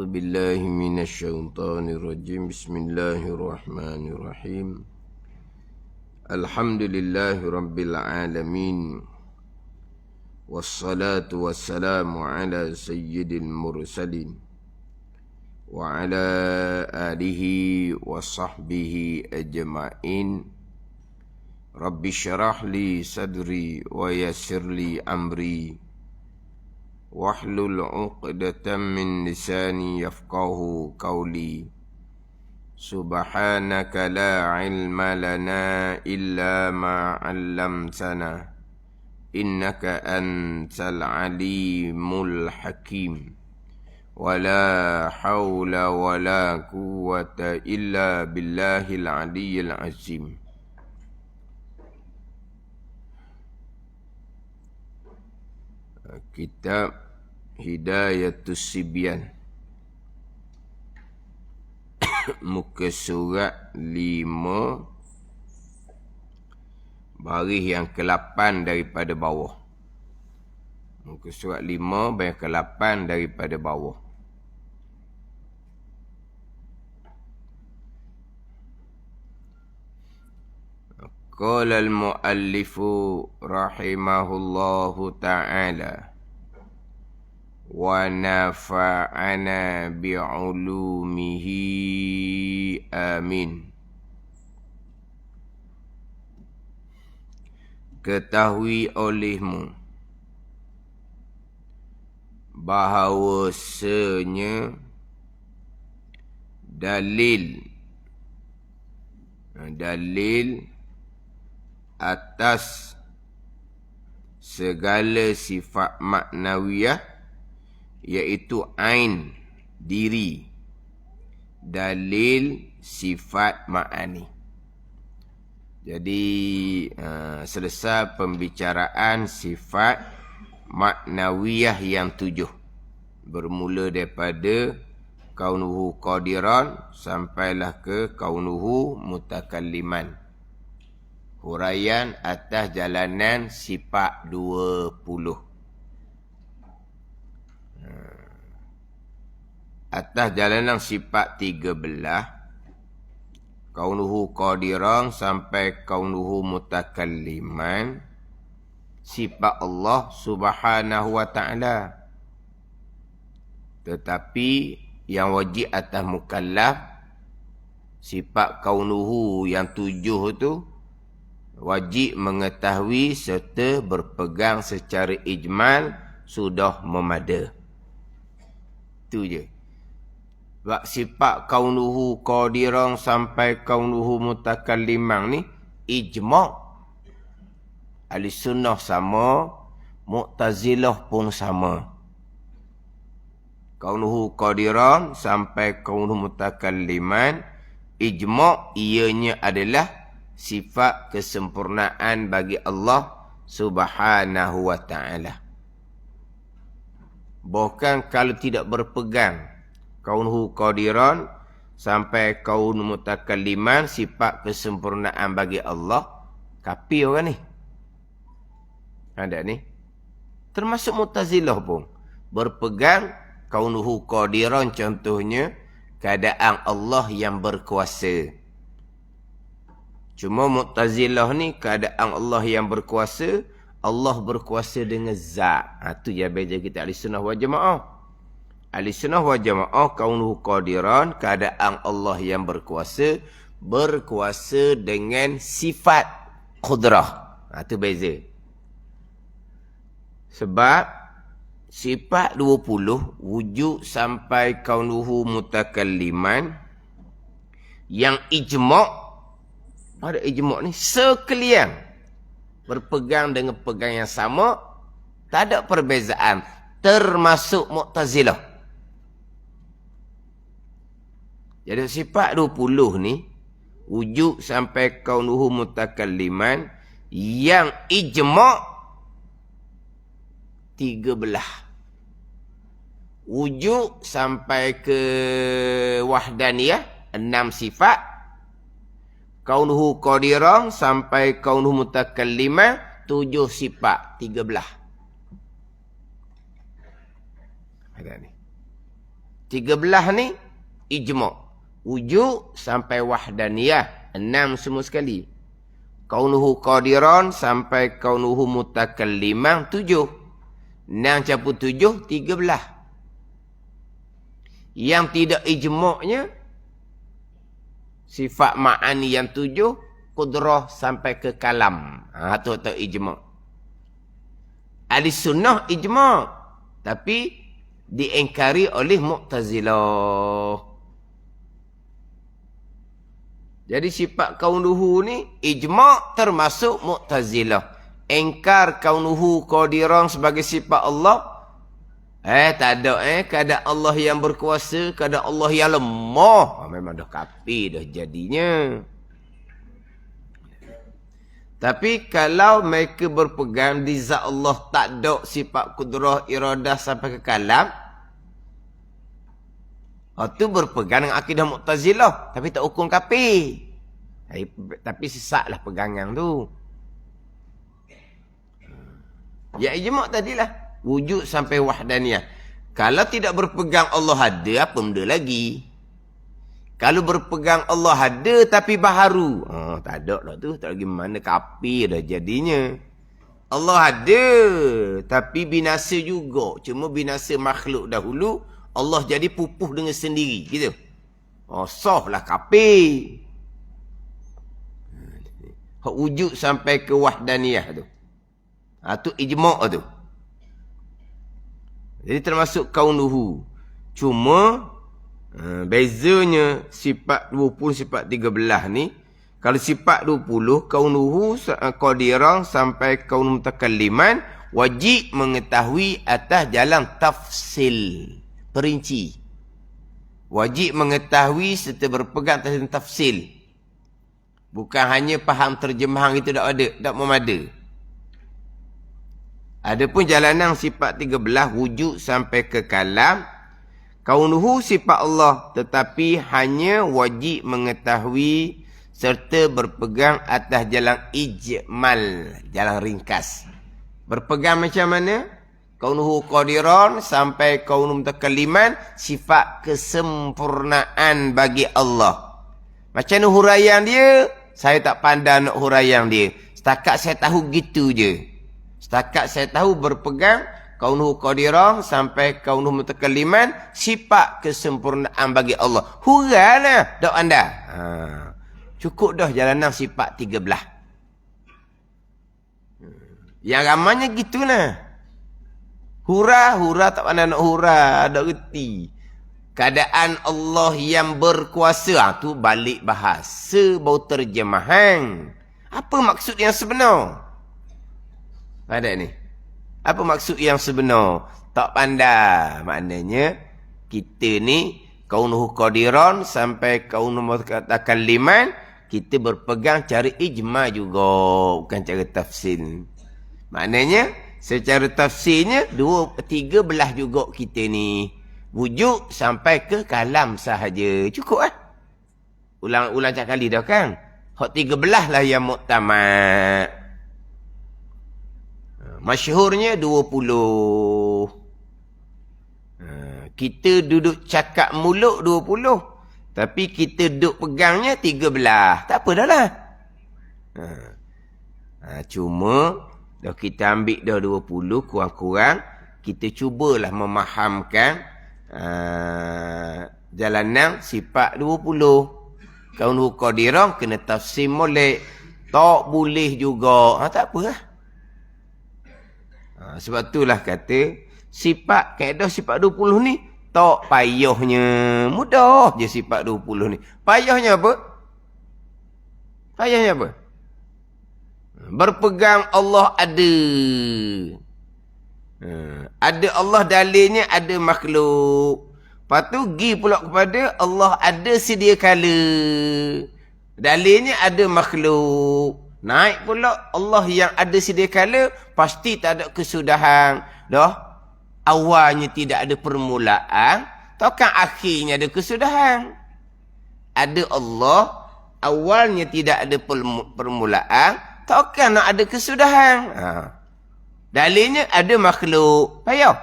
أعوذ بالله من الشيطان الرجيم بسم الله الرحمن الرحيم الحمد لله رب العالمين والصلاة والسلام على سيد المرسلين وعلى آله وصحبه أجمعين رب اشرح لي صدري ويسر لي أمري واحلل عقدة من لساني يفقه قولي سبحانك لا علم لنا إلا ما علمتنا إنك أنت العليم الحكيم ولا حول ولا قوة إلا بالله العلي العظيم. Kitab Hidayatus Sibyan muka surat 5 baris yang ke-8 daripada bawah. Muka surat 5 baris ke-8 daripada bawah. Qala al-muallifu rahimahullahu ta'ala wa nafa'ana bi'ulumihi amin. Ketahui olehmu bahawasanya dalil atas segala sifat maknawiyah, iaitu ain, diri, dalil sifat ma'ani. Jadi selesai pembicaraan sifat maknawiyah yang 7, bermula daripada kaunuhu qadiran sampailah ke kaunuhu mutakalliman. Huraian atas jalanan sifat 20. Atas jalanan sifat 13, kaunuhu qadiran sampai kaunuhu mutakalliman, sifat Allah subhanahu wa ta'ala. Tetapi yang wajib atas mukallaf, sifat kaunuhu yang 7 tu wajib mengetahui serta berpegang secara ijmal sudah memada. Itu je. Sebab sifat kaunuhu qadiran sampai kaunuhu mutakalliman ni ijma'. Ahli sunnah sama, Mu'tazilah pun sama. Kaunuhu qadiran sampai kaunuhu mutakalliman ijma' ianya adalah sifat kesempurnaan bagi Allah subhanahu wa ta'ala. Bahkan kalau tidak berpegang kaunuhu qadiran sampai kaunuhu mutakalliman sifat kesempurnaan bagi Allah, kafir orang ni. Ada ni. Termasuk Mu'tazilah pun berpegang kaunuhu qadiran, contohnya keadaan Allah yang berkuasa. Cuma Mu'tazilah ni keadaan Allah yang berkuasa, Allah berkuasa dengan zat. Itu je beza kita ahli sunnah wal jamaah. Ahli sunnah wal jamaah kaunuhu qadiran, keadaan Allah yang berkuasa, berkuasa dengan sifat qudrah. Itu beza. Sebab sifat 20 wujud sampai kaunuhu mutakalliman yang ijma'. Pada ijma' ni sekalian berpegang dengan pegang yang sama, tak ada perbezaan, termasuk Mu'tazilah. Jadi sifat 20 ni wujud sampai kaunuhu mutakalliman yang ijma' 13. Wujud sampai ke wahdaniyah 6 sifat. Kaunuhu qadiran sampai kaunuhu mutakalliman 7 sifat, 13. Ada ni. 13 ni ijma'. Wujud sampai wahdaniyah. 6 semua sekali. Kaunuhu qadiran sampai kaunuhu mutakalliman 7. 6 campur 7, 13. Yang tidak ijma'nya, sifat ma'ani yang 7, qudrah sampai ke kalam. Itu ijma'. Ahli sunnah ijma'. Tapi diingkari oleh Mu'tazilah. Jadi sifat kaunuhu ni ijma' termasuk Mu'tazilah. Ingkar kaunuhu qadiran sebagai sifat Allah. Tak ada keadaan Allah yang berkuasa, keadaan Allah yang lemah. Memang dah kafir dah jadinya. Tapi kalau mereka berpegang di zat Allah tak ada sifat kudrah, iradah sampai ke kalam, itu berpegang dengan akidah Mu'tazilah. Tapi tak hukum kafir. Tapi sesatlah pegangan tu. Ya ijma' tadilah. Wujud sampai wahdaniyah. Kalau tidak berpegang Allah ada, apa benda lagi? Kalau berpegang Allah ada tapi baharu. Tak ada lah tu. Tak lagi mana kafir dah jadinya. Allah ada tapi binasa juga. Cuma binasa makhluk dahulu. Allah jadi pupuh dengan sendiri. Gitu. Sah lah kafir. Wujud sampai ke wahdaniyah tu. Tu ijma' tu. Jadi termasuk kaunuhu. Cuma bezanya sifat 20, sifat 13 ni. Kalau sifat 20, kaunuhu qadiran sampai kaunu mutakalliman, wajib mengetahui atas jalan tafsil. Perinci. Wajib mengetahui serta berpegang atas jalan tafsil. Bukan hanya faham terjemahan itu tak ada. Tak memada. Adapun jalanan sifat 13 wujud sampai ke kalam, kaunuhu sifat Allah tetapi hanya wajib mengetahui serta berpegang atas jalan ijmal, jalan ringkas. Berpegang macam mana? Kaunuhu qadiran sampai kaunu mutakalliman, sifat kesempurnaan bagi Allah. Macam mana huraian dia? Saya tak pandai nak huraian dia. Setakat saya tahu gitu je. Setakat saya tahu berpegang kaunuhu qadiran sampai kaunuhu mutakalliman, sifat kesempurnaan bagi Allah. Hurailah dak anda. Cukup dah jalanan sifat 13. Yang ramanya gitulah. Hura tak pandai nak hura, dak reti. Keadaan Allah yang berkuasa, tu balik bahasa bau terjemahan. Apa maksud yang sebenar? Ada ni. Apa maksud yang sebenar? Tak pandai. Maknanya, kita ni, kaunuhu qadiran sampai kaunuhu mutakalliman, kita berpegang cara ijma' juga. Bukan cara tafsil. Maknanya, secara tafsirnya, 3 belah juga kita ni. Wujud sampai ke kalam sahaja. Cukup lah. Ulang cak kali dah kan? Hak 3 belah lah yang muktamad. Masyhurnya 20. Kita duduk cakap mulut 20. Tapi kita duduk pegangnya 13. Tak apa dah lah. Cuma dah kita ambil dah 20 kurang-kurang. Kita cubalah memahamkan jalanan sifat 20. Kaunuhu qadiran kena tafsir molek. Tak boleh juga. Tak apa lah. Sebab itulah kata sifat kaedah sifat 20 ni tak payahnya. Mudah je sifat 20 ni. Payahnya apa? Payahnya apa? Berpegang Allah ada. Ada Allah dalilnya ada makhluk. Lepas tu pergi pula kepada Allah ada sedia kala. Dalilnya ada makhluk. Naik pula Allah yang ada sedia kala, pasti tak ada kesudahan. Dah, awalnya tidak ada permulaan, takkan akhirnya ada kesudahan. Ada Allah, awalnya tidak ada permulaan, takkan nak ada kesudahan. Dalilnya ada makhluk. Payah.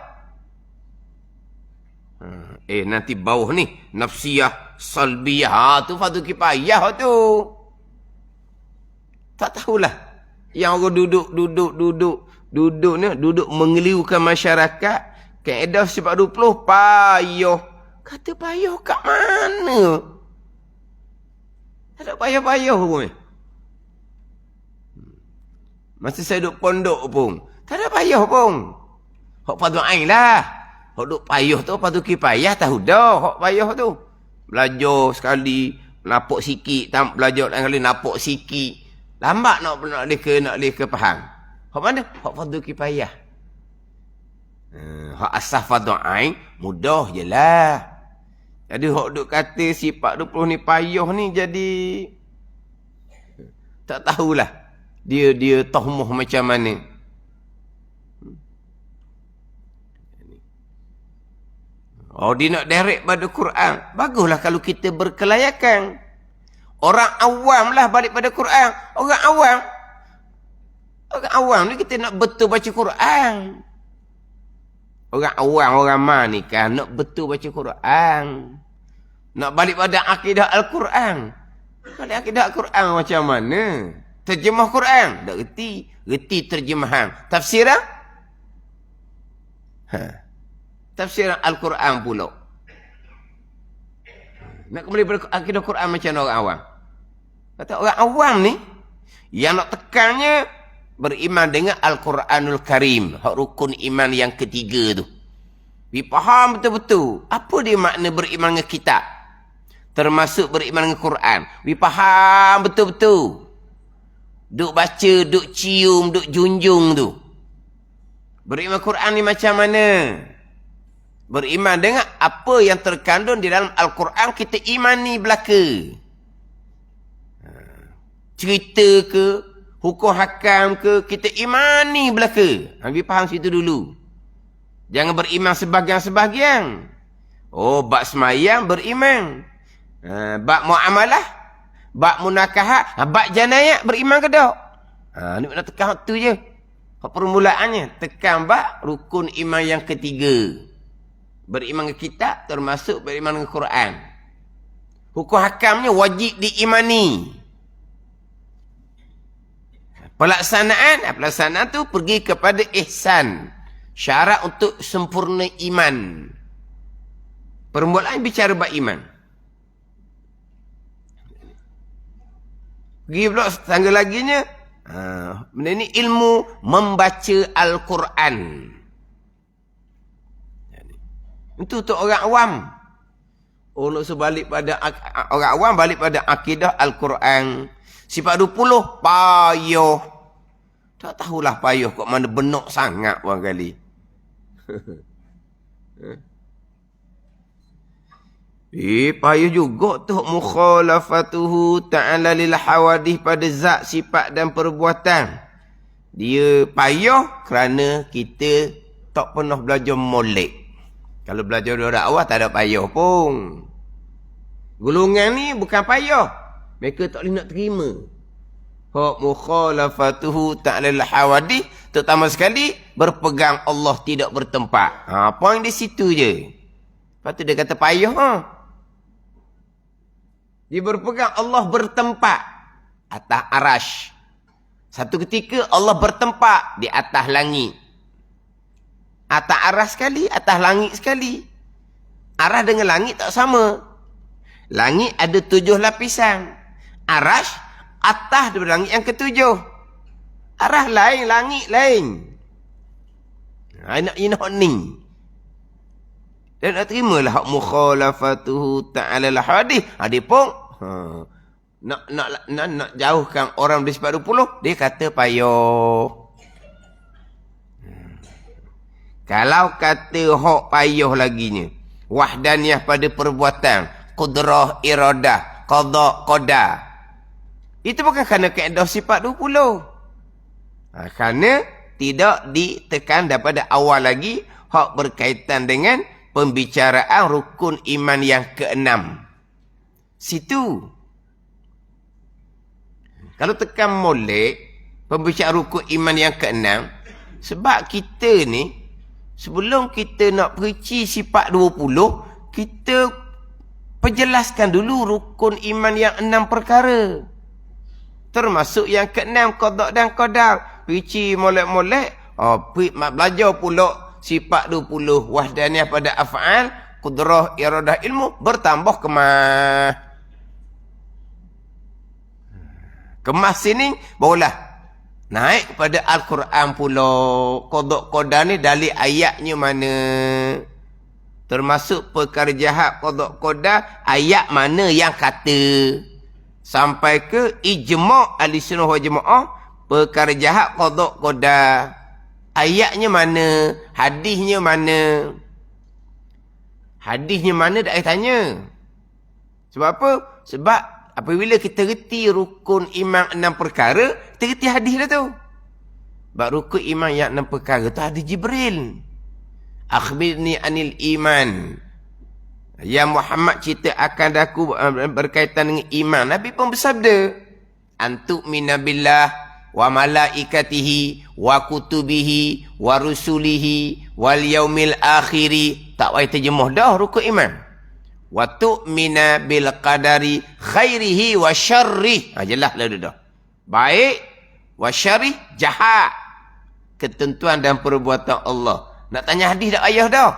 Nanti bawah ni. Nafsiyah, salbiyah. Tu fardu kifayah tu. Tak tahulah. Yang orang duduk ni. Duduk mengelirukan masyarakat. Kaedah sifat 20. Payah. Kata payah kat mana? Tak ada payah-payah pun. Masa saya duduk pondok pun. Tak ada payah pun. Hak fardu ain lah. Hak duduk payah tu fardu kifayah tahu dah. Hak payah tu. Belajar sekali. Napok sikit. Belajar lain kali napok sikit. Lambat nak leka faham. Hak mana? Hak fardu kifayah. Hak asas fardu ain mudah je lah. Jadi hak duk kata sifat 20 ni payah ni jadi tak tahulah dia tahmuh macam mana. Oh, dia nak direct pada Quran. Baguslah kalau kita berkelayakan. Orang awam lah balik pada Quran. Orang awam ni kita nak betul baca Quran. Orang awam, orang man ni kan nak betul baca Quran. Nak balik pada akidah Al-Quran. Balik akidah Al-Quran macam mana? Terjemah Quran. Tak reti. Reti terjemahan. Tafsiran? Tafsiran Al-Quran pula. Nak kembali pada akidah Quran macam mana orang awam? Kata orang awam ni, yang nak tekannya, beriman dengan Al-Quranul Karim. Hak rukun iman yang ketiga tu. Dia faham betul-betul. Apa dia makna beriman dengan kitab? Termasuk beriman dengan Quran. Dia faham betul-betul. Duk baca, duk cium, duk junjung tu. Beriman Quran ni macam mana? Beriman dengan apa yang terkandung di dalam Al-Quran kita imani belaka. Cerita ke, hukum hakam ke, kita imani belaka. Habis faham situ dulu. Jangan beriman sebahagian-sebahagian. Oh, bab semayang beriman. Bab muamalah, bab munakahat, bab janayat beriman ke tak? Ni nak tekan tu je. Permulaannya, tekan bab rukun iman yang ketiga. Beriman ke kitab termasuk beriman ke Quran. Hukum hakamnya wajib diimani. Pelaksanaan tu pergi kepada ihsan. Syarat untuk sempurna iman. Permulaan bicara bab iman. Pergi pula tangga laginya. Benda ni ilmu membaca Al-Quran. Itu untuk orang awam. Orang sebalik pada orang awam balik pada akidah Al-Quran. Sifat 20 payah. Tak tahulah payah kok mana benak sangat orang kali. Payah juga tu mukhalafatuhu ta'ala lil hawadih pada zat, sifat dan perbuatan. Dia payah kerana kita tak pernah belajar molek. Kalau belajar dari awal tak ada payah pun. Golongan ni bukan payah. Mereka tak boleh nak terima. Hak mukhalafatuhu ta'ala lil hawadih, terutama sekali berpegang Allah tidak bertempat. Poin di situ je. Lepas tu dia kata payah. Dia berpegang Allah bertempat atas arash. Satu ketika Allah bertempat di atas langit. Atas arash sekali, atas langit sekali. Arash dengan langit tak sama. Langit ada 7 lapisan. Arash atas daripada langit yang ke-7. Arash lain, langit lain. Nak ni. Dan nak terimalah hak mukhalafatuhu ta'ala al-hadith. Dia pun nak jauhkan orang dari sifat 20, dia kata payah. Kalau kata hak payah laginya, wahdaniyah pada perbuatan, qudrah, iradah, qada, qadar. Itu bukan kerana kaedah sifat 20. Kerana tidak ditekan daripada awal lagi hak berkaitan dengan pembicaraan rukun iman yang ke-6. Situ. Kalau tekan molek, pembicaraan rukun iman yang ke-6, sebab kita ni, sebelum kita nak perici sifat 20, kita perjelaskan dulu rukun iman yang 6 perkara. Termasuk yang ke-6, qada dan qadar. Pici molek-molek, belajar pula sifat 20, wahdaniyah pada af'al, qudrah, iradah, ilmu, bertambah kemas sini, barulah naik kepada Al-Quran pula. Qada qadar ni dalil ayatnya mana? Termasuk perkara jahat qada qadar, ayat mana yang kata? Sampai ke ijma' ahli-sunnah wal jamaah, perkara jahat qada qadar. Ayatnya mana? Hadisnya mana? Hadisnya mana tak payah tanya. Sebab apa? Sebab apabila kita reti rukun iman 6 perkara, kita reti hadis dah tu. Sebab rukun iman yang 6 perkara tu hadis Jibril. Akhbirni anil iman. Ya Muhammad, cerita akan aku berkaitan dengan iman. Nabi pun bersabda, antu'mina billah wa malaikatihi wa kutubihi wa rusulihi wal yaumil akhiri. Tak payah terjemuh dah rukun iman. Wa tu'mina bil qadari khairihi wa syarrih. Jelas lah dah. Baik wa syarrih, jahat. Ketentuan dan perbuatan Allah. Nak tanya hadis tak payah dah.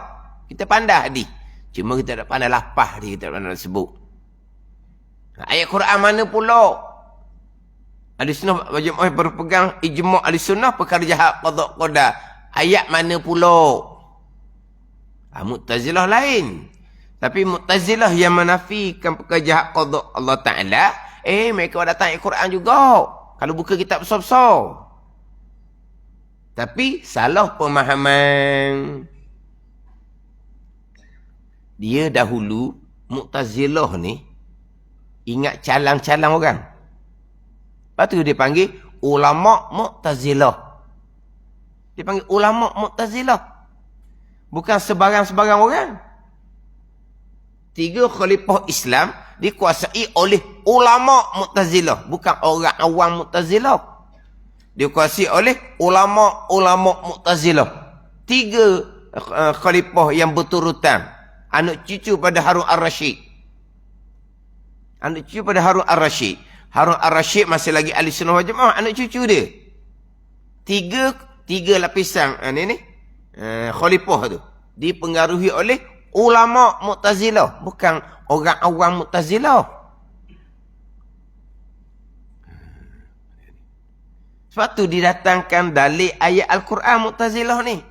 Kita pandai hadis. Cuma kita tak pandai lapah dia, kita tak pandai sebut. Ayat Quran mana pula? Ahli-sunnah wal jamaah berpegang ijma' ahli-sunnah perkara jahat qada qadar. Ayat mana pula? Mu'tazilah lain. Tapi Mu'tazilah yang menafikan perkara jahat qada Allah Ta'ala, mereka datang ayat Quran juga. Kalau buka kitab besar-besar. Tapi salah pemahaman. Dia dahulu, Mu'tazilah ni, ingat calang-calang orang. Lepas tu dia panggil ulama Mu'tazilah. Dia panggil ulama Mu'tazilah. Bukan sebarang-sebarang orang. 3 khalifah Islam dikuasai oleh ulama Mu'tazilah. Bukan orang awam Mu'tazilah. Dikuasai oleh ulama-ulama Mu'tazilah. 3 khalifah yang berturutan. Anak cucu pada Harun Ar-Rasyid. Anak cucu pada Harun Ar-Rasyid. Harun Ar-Rasyid masih lagi ahli sunnah wal jamaah, anak cucu dia. Tiga lapisan khalifah tu dipengaruhi oleh ulama Mu'tazilah, bukan orang awam Mu'tazilah. Sebab tu didatangkan dalil ayat Al-Quran Mu'tazilah ni.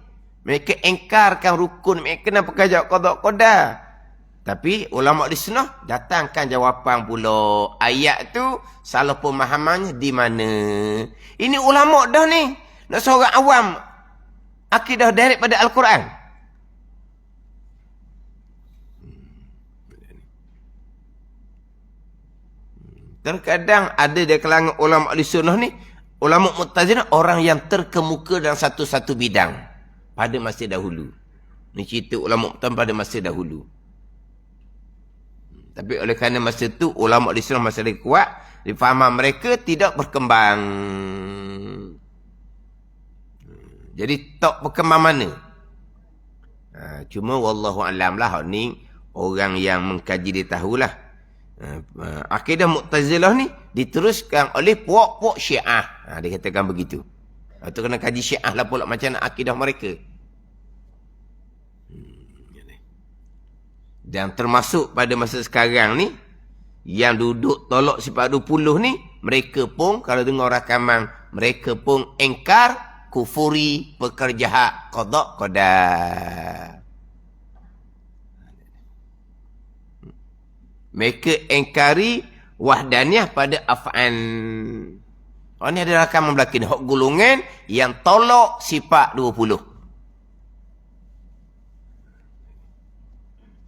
Mereka engkarkan rukun, mereka nak pekerja qada qadar. Tapi ulama di sunnah datangkan jawapan pula. Ayat tu salah pemahamannya di mana? Ini ulama dah ni. Nak seorang awam akidah daripada Al-Quran. Terkadang ada di kalangan ulama di sunnah ni, ulama Mu'tazilah orang yang terkemuka dalam satu-satu bidang pada masa dahulu. Ni cerita ulama Mu'tazilah pada masa dahulu. Tapi oleh kerana masa tu ulama di sunnah masih lagi kuat, difahaman mereka tidak berkembang. Jadi tak berkembang mana? Cuma wallahu alam lah, ni orang yang mengkaji dia tahulah. Akidah Mu'tazilah ni diteruskan oleh puak-puak Syiah. Dia katakan begitu. Itu kena kaji Syiah lah pula macam nak akidah mereka. Dan termasuk pada masa sekarang ni, yang duduk tolak sifat 20 ni, mereka pun, kalau dengar rakaman, mereka pun engkar, kufuri, perkara jahat, qada qadar. Mereka engkari wahdaniyah pada af'an. Ini ada rakaman belakang, hak golongan yang tolak sifat 20.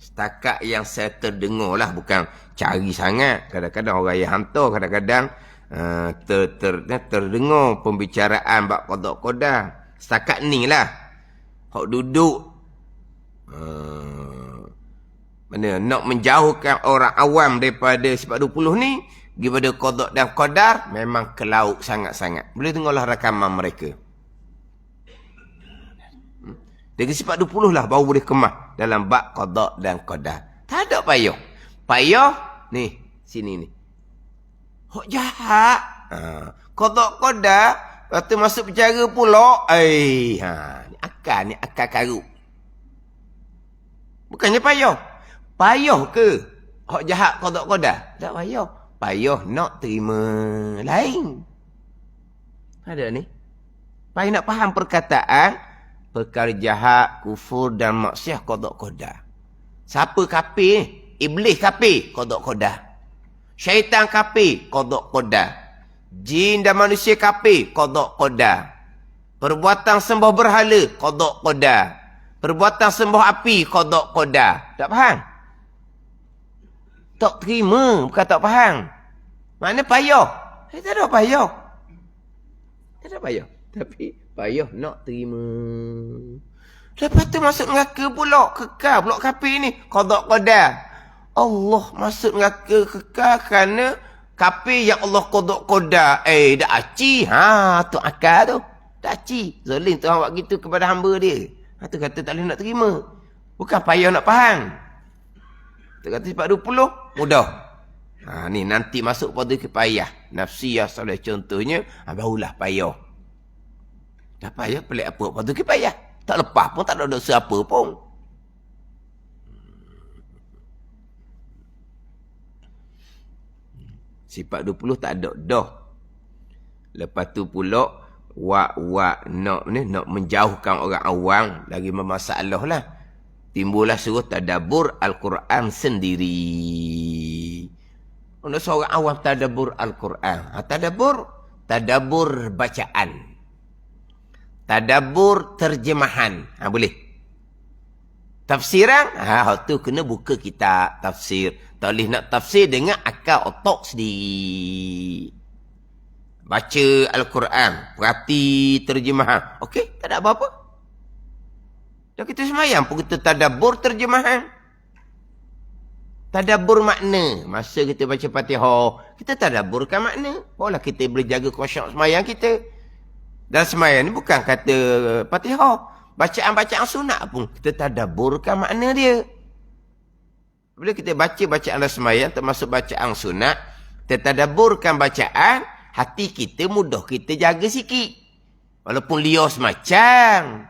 Setakat yang saya terdengar lah, bukan cari sangat. Kadang-kadang orang yang hantar, kadang-kadang terdengar pembicaraan bab qada qadar. Setakat ni lah. Hak duduk nak menjauhkan orang awam daripada sifat 20 ni, daripada qada dan qadar, memang ke laut sangat-sangat. Boleh tengoklah rakaman mereka. Dengan sifat 20 lah baru boleh kemah dalam bab qada dan qadar. Tak ada payah. Payah, ni, sini ni. Hok jahat. Kodok koda, lepas tu masuk penjara pula. Ni akal karut. Bukannya payah. Payah ke? Hok jahat kodok koda? Tak payah. Payah nak terima lain. Ada ni. Payah nak faham perkataan. Perkara jahat, kufur dan maksiat kodok koda. Siapa kafir ni? Iblis kafir, kodok koda. Syaitan kafir, kodok koda. Jin dan manusia kafir, kodok koda. Perbuatan sembah berhala, kodok koda. Perbuatan sembah api, kodok koda. Tak faham? Tak terima, bukan tak faham. Mana payah? Tak ada payah. Tak ada payah. Tapi payah nak terima. Lepas tu masuk neraka pula. Kekal pula kafir ni. Kodok koda. Allah masuk neraka kekal kerana kafir yang Allah kodok koda. Dah aci. Tu akal tu. Dah aci. Zalim tu buat gitu kepada hamba dia. Tu kata tak boleh nak terima. Bukan payah nak faham. Tu kata sifat 20. Mudah. Ni nanti masuk pada kepayah. Nafsiyah salah contohnya. Barulah payah. Dah payah pelik apa pada kepayah. Tak lepas pun tak ada dosa apa pun. Sifat 20 tak ada dah. Lepas tu pula nak menjauhkan orang awam lagi bermasalah lah. Timbullah suruh tadabbur Al-Quran sendiri. Untuk seorang awam tadabbur Al-Quran. Tadabbur bacaan. Tadabbur terjemahan. Boleh. Tafsiran, tu kena buka kitab tafsir. Tak boleh nak tafsir dengan akal otak sendiri. Baca Al-Quran, perhati terjemahan. Okey, tak ada apa-apa. Dah kita semayang pun kita tadabbur terjemahan. Tadabbur makna. Masa kita baca Fatihah, kita tadabburkan makna. Barulah kita boleh jaga khusyuk semayang kita. Dan semayang ni bukan kata Fatihah. Bacaan-bacaan sunat pun kita tadabburkan makna dia. Bila kita baca bacaan dalam semayang, termasuk bacaan sunat, kita tadabburkan bacaan, hati kita mudah kita jaga sikit. Walaupun liar semacam.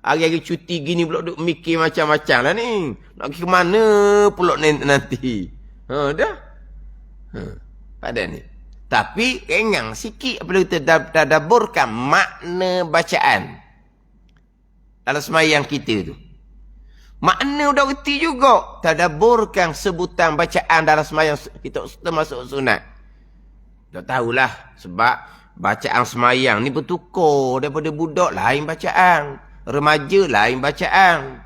Hari-hari cuti gini pula duk mikir macam-macam lah ni. Nak pergi ke mana pula nanti. Dah. Ada ni. Tapi rengang sikit apabila kita tadabburkan makna bacaan dalam semayang kita tu. Makna dah reti juga. Tadabburkan sebutan bacaan dalam semayang kita termasuk sunat. Dah tahulah sebab bacaan semayang ni bertukar daripada budak lain bacaan. Remaja lain bacaan.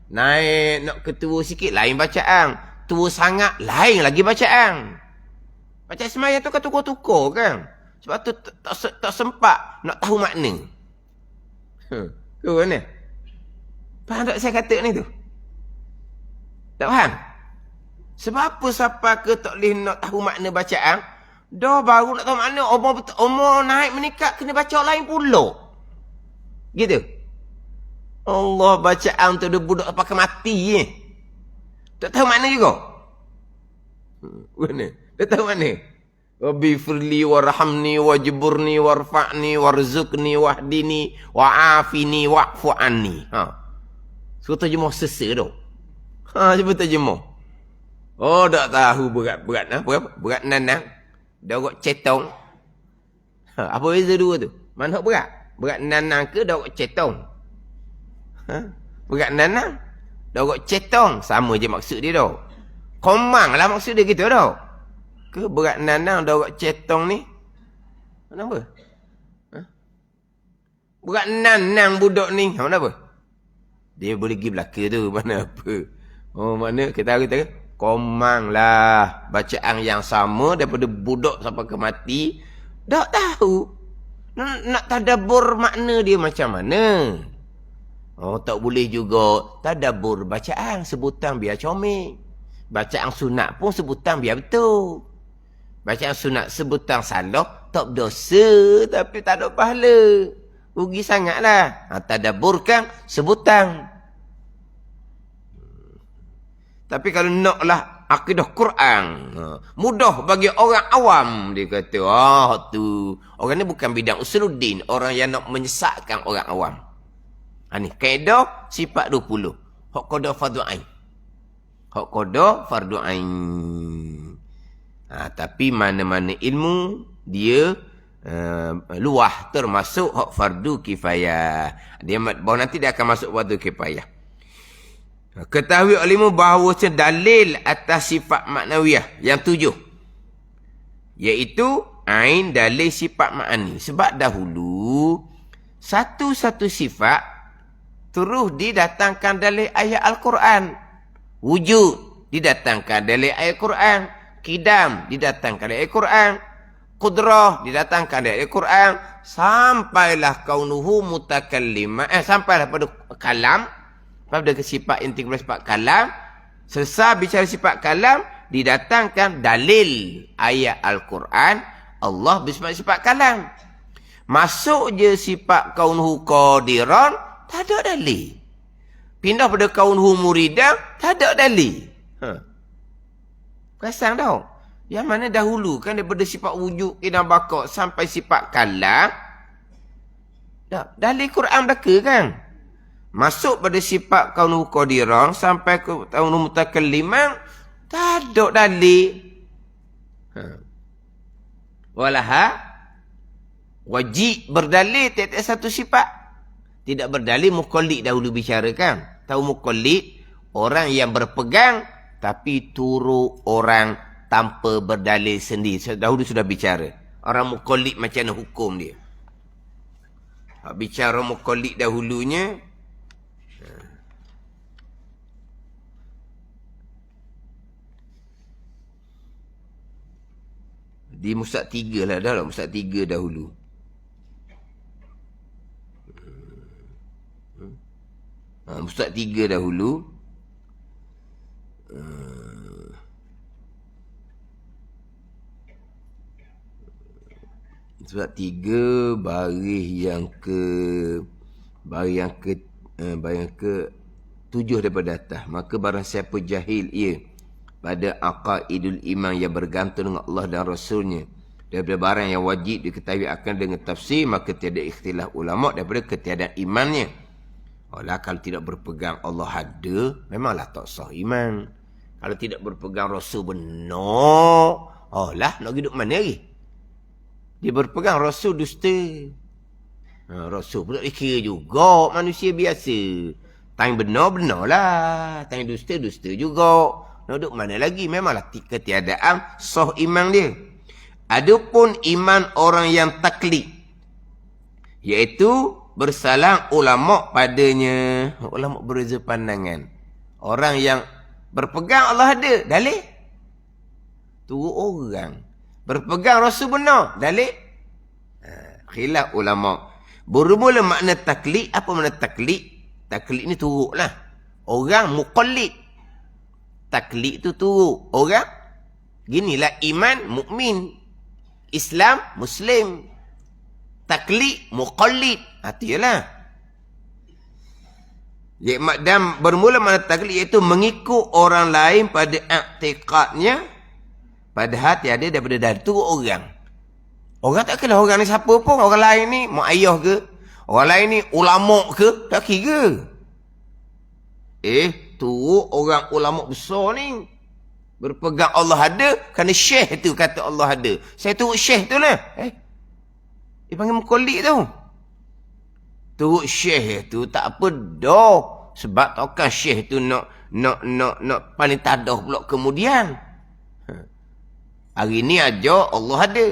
Naik nak ketua sikit lain bacaan. Tua sangat lain lagi bacaan. Bacaan semayang tu kan tukar-tukar kan. Sebab tu tak sempat nak tahu makna. Tu kan ni? Faham tak saya kata ni tu? Tak faham? Sebab apa siapa ke tak boleh nak tahu makna bacaan? Dah baru nak tahu makna. Umur naik meningkat kena baca lain pula. Gitu. Allah bacaan tu dia budak pakai mati je. Tak tahu makna juga. Mana? Tak tahu makna. Rabbi firli warhamni wajburni warfa'ni warzuqni wahdini wa'afini wa'fu anni. Suruh terjemah sesa tu. Cuba terjemah. Oh, tak tahu berat-berat. Berapa? Berat nanang. Dorok cetong. Apa beza dua tu? Mana berat? Berat nanang ke dorok cetong? Berat nanang. Dorok cetong. Sama je maksud dia tau. Komang lah maksud dia gitu tau. Ke berat nanang dorok cetong ni? Mana apa? Berat nanang budak ni. Mana apa? Dia boleh pergi belaka tu. Mana apa? Oh, mana? Kita kata komang lah. Bacaan yang sama daripada budak sampai ke mati. Tak tahu. Nak tadabbur makna dia macam mana? Oh, tak boleh juga. Tadabbur bacaan. Sebutan biar comel. Bacaan sunat pun sebutan biar betul. Bacaan sunat sebutan salah. Tak berdosa. Tapi tak ada pahala. Rugi sangatlah. Tadabburkan sebutan. Tapi kalau naklah akidah Quran, mudah bagi orang awam, dia kata, tu. Orang ni bukan bidang usuluddin, orang yang nak menyesatkan orang awam. Ni kaedah sifat 20. Hak qada fardu ain. Hak qada fardu ain. Tapi mana-mana ilmu dia luah, termasuk hak fardu kifayah. Dia bahawa nanti dia akan masuk fardu kifayah. Ketahui olehmu bahawa dalil atas sifat maknawiyah yang 7. Iaitu ain dalil sifat ma'ani. Sebab dahulu satu-satu sifat terus didatangkan dalil ayat Al-Quran. Wujud didatangkan dalil ayat Al-Quran. Qidam didatangkan dalil ayat Al-Quran. Qudrah didatangkan dalil ayat Al-Quran. Sampailah kaunuhu mutakallima. Sampailah pada kalam. Pada sifat inti sifat kalam. Selesai bicara sifat kalam, didatangkan dalil ayat Al-Quran. Allah bersifat sifat kalam. Masuk je sifat kaunuhu qadiran, tak ada dalil. Pindah pada kaunuhu muridan, tak ada dalil. Perasan tau? Yang mana dahulu kan daripada sifat wujud, qidam, baqa sampai sifat kalam. Dalil Quran belaka kan? Masuk pada sifat kaunuhu qadiran sampai ke kaunuhu mutakalliman, tak ada dalil. Walaha wajib berdalil tiap-tiap satu sifat. Tidak berdalil muqallid dahulu bicara kan. Tahu muqallid? Orang yang berpegang tapi turut orang tanpa berdalil sendiri. Dahulu sudah bicara. Orang muqallid macam mana hukum dia. Bicara muqallid dahulunya, di Mustad 3 lah dah lah. Mustad 3 dahulu. Mustad 3 dahulu. Mustad 3 baris yang ke 7 daripada atas. Maka barang siapa jahil ia pada aqaidul iman yang bergantung dengan Allah dan Rasulnya, daripada barang yang wajib diketahui akan dengan tafsir, maka tiada ikhtilaf ulama daripada ketiadaan imannya. Kalau tidak berpegang Allah ada, memanglah tak sah iman. Kalau tidak berpegang Rasul benar, nak hidup mana lagi? Dia berpegang Rasul dusta. Rasul pula dikira juga manusia biasa. Tang benar lah, tang dusta juga. Nak duduk mana lagi? Memanglah ketiadaan sah iman dia. Adapun iman orang yang taklid, iaitu bersalang ulama padanya. Ulama berbeza pandangan. Orang yang berpegang Allah ada, dalil? Turut orang. Berpegang Rasul benar, dalil? Khilaf ulama. Bermula makna taklid. Apa makna taklid? Taklid ni turutlah. Orang muqallid. Taklid tu turut orang. Ginilah iman mukmin, Islam muslim, taklid muqallid. Itulah. Dan bermula mana taklid iaitu mengikut orang lain pada i'tiqadnya, padahal tiada daripada dari turut orang. Orang tak kira orang ni siapa pun. Orang lain ni mak ayah ke, orang lain ni ulama ke, tak kira. Turut orang ulama besar ni. Berpegang Allah ada, kerana syekh tu kata Allah ada. Saya turut syekh tu lah. Dia panggil muqallid tu. Turut syekh tu tak apa dah. Sebab takkan syekh tu nak paling tadah pula kemudian. Hari ni ajak Allah ada.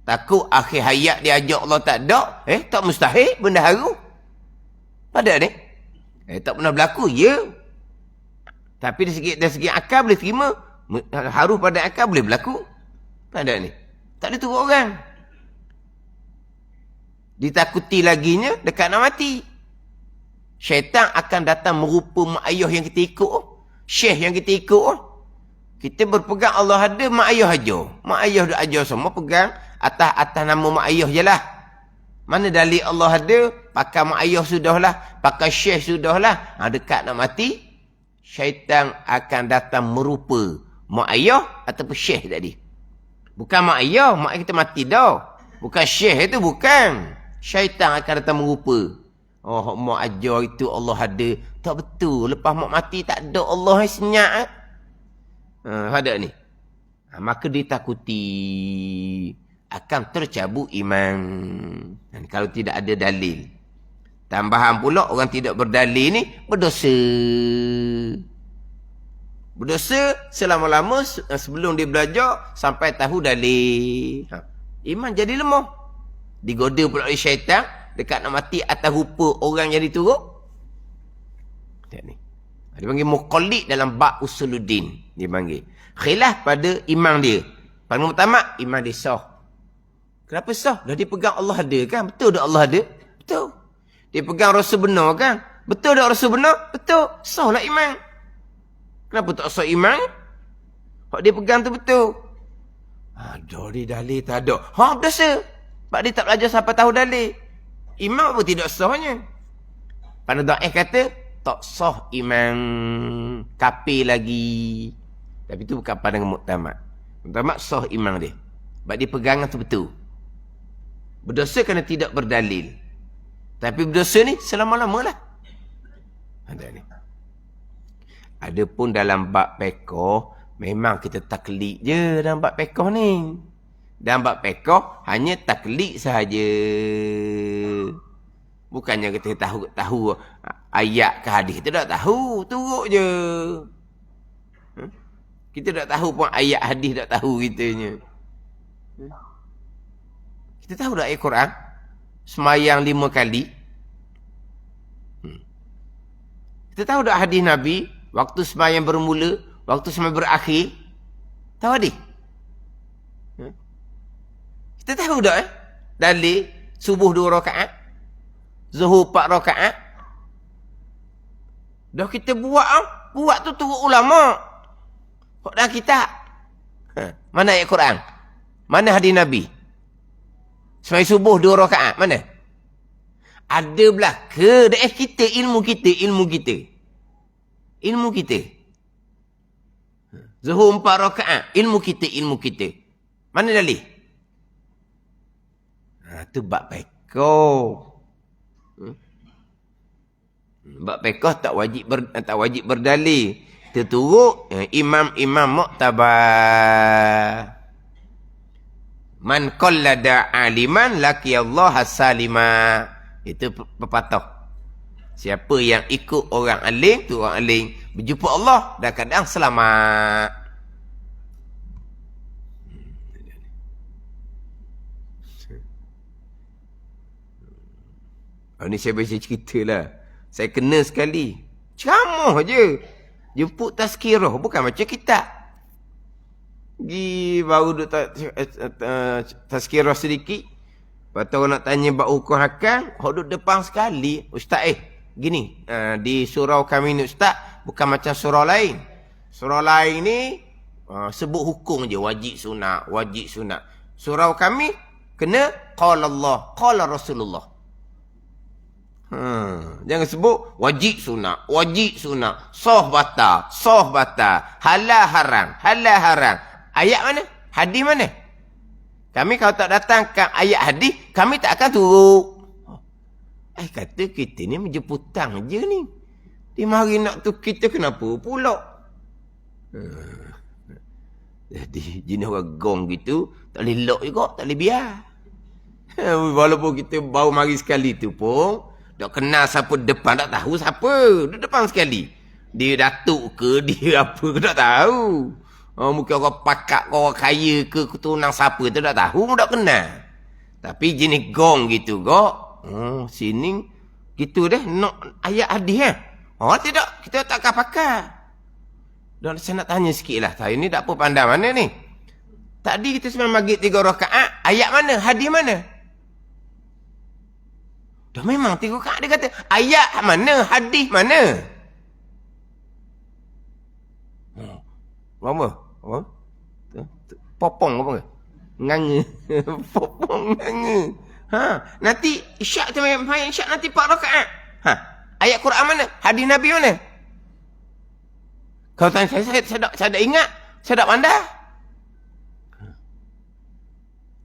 Takut akhir hayat dia ajak Allah tak ada. Tak mustahil benda haru. Pada ni. Tak pernah berlaku, ya. Tapi dari segi akal boleh terima. Haru pada akal boleh berlaku. Pada ni. Tak ada turut orang. Ditakuti laginya dekat nak mati. Syaitan akan datang merupa mak ayah yang kita ikut. Syekh yang kita ikut. Kita berpegang Allah ada, mak ayah aja. Mak ayah dah ajar semua pegang atas nama mak ayah je lah. Mana dalil Allah ada, pakai mak ayah sudahlah, pakai syekh sudahlah. Dekat nak mati, syaitan akan datang merupa mak ayah ataupun syekh tadi. Bukan mak ayah kita mati dah. Bukan syekh itu, bukan. Syaitan akan datang merupa. Oh, mak ajar itu Allah ada. Tak betul. Lepas mak mati tak ada Allah yang senyap. Ada ni. Maka ditakuti akan tercabut iman. Dan kalau tidak ada dalil. Tambahan pula orang tidak berdalil ni berdosa. Berdosa selama-lama sebelum dia belajar sampai tahu dalil. Iman jadi lemah. Digoda pula oleh syaitan dekat nak mati atas rupa orang yang diturut. Tengok ni. Dia panggil muqallid dalam bab usuluddin. Dia panggil. Khilaf pada iman dia. Paling pertama, iman dia sah. Kenapa sah? Dah dia pegang Allah ada kan? Betul tak Allah ada? Betul. Dia pegang rasa benar kan? Betul tak rasa benar? Betul. Sah lah iman. Kenapa tak sah iman? Hak dia pegang tu betul. Ada dalil tak ada. Berdosa. Sebab dia tak belajar sampai tahu dalil. Iman apa tidak sahnya? Pada Daif kata, tak sah iman. Kafir lagi. Tapi itu bukan pandangan muktamad. Muktamad sah iman dia. Sebab dia pegangan tu betul. Berdosa kerana tidak berdalil. Tapi berdosa ni selama-lama lah. Ada ni. Adapun dalam bab pekoh, memang kita taklid je dalam bab pekoh ni. Dalam bab pekoh, hanya taklid sahaja. Bukannya kita tahu ayat ke hadis. Kita tak tahu. Turut je. Kita tak tahu pun ayat hadis tak tahu kitanya. Kita tahu tak ayat Quran? Semayang 5 kali. Kita tahu tak hadis Nabi? Waktu semayang bermula, waktu semayang berakhir. Tahu hadis? Kita tahu tak dalil subuh 2 rakaat, zuhur 4 rakaat. Dah kita buat tu turut ulama. Kok dah kita? Mana ayat Quran? Mana hadis Nabi? Semayang subuh 2 rakaat, mana? Ada belaka dah kita ilmu kita. Zuhur 4 rakaat, ilmu kita. Mana dalil? Tu bab pekoh. Bab pekoh tak wajib berdalil. Terturut imam-imam muktabar. Man qallada aliman laki Allah salima. Itu pepatah. Siapa yang ikut orang alim, tu orang alim berjumpa Allah dan kadang selamat. Ini saya baca cerita lah. Saya kena sekali. Ceramah je. Jemput tazkirah. Bukan macam kitab. Baru duduk tazkirah sedikit. Lepas tu orang nak tanya bab hukum hakam. Duduk depan sekali. Ustaz gini. Di surau kami ni Ustaz. Bukan macam surau lain. Surau lain ni. Sebut hukum je. Wajib sunat. Surau kami. Kena. Qala Allah. Qala Rasulullah. Jangan sebut wajib sunat. Sah batal. Halal haram. Ayat mana? Hadis mana? Kami kalau tak datangkan ayat hadis, kami tak akan turut. Kata kita ni menjemputang je ni. Dia mari nak tu kita kenapa pula? Jadi jenis orang gong gitu, tak boleh lock juga, tak boleh biar. Walaupun kita baru mari sekali tu pun, tak kenal siapa depan, tak tahu siapa. Dia depan sekali. Dia datuk ke, dia apa ke, tak tahu. Mungkin orang pakak, orang kaya ke, keturunan siapa tu, tak tahu, tak kenal. Tapi jenis gong gitu kok. Sini, gitu dah, nak ayat hadis tidak, kita tak akan pakar. Dan saya nak tanya sikit lah. Saya ni tak apa pandai mana ni. Tadi kita semua maghrib 3 rakaat, ayat mana, hadis mana? Dah memang 3 rakaat dia kata, ayat mana, hadis mana? Apa? Popong apa ke? Nganga. Popong nganga. Nanti isyak tu main isyak nanti 4 rakaat. Ayat Quran mana? Hadis Nabi mana? Kalau tanya saya tak ingat. Saya tak pandai.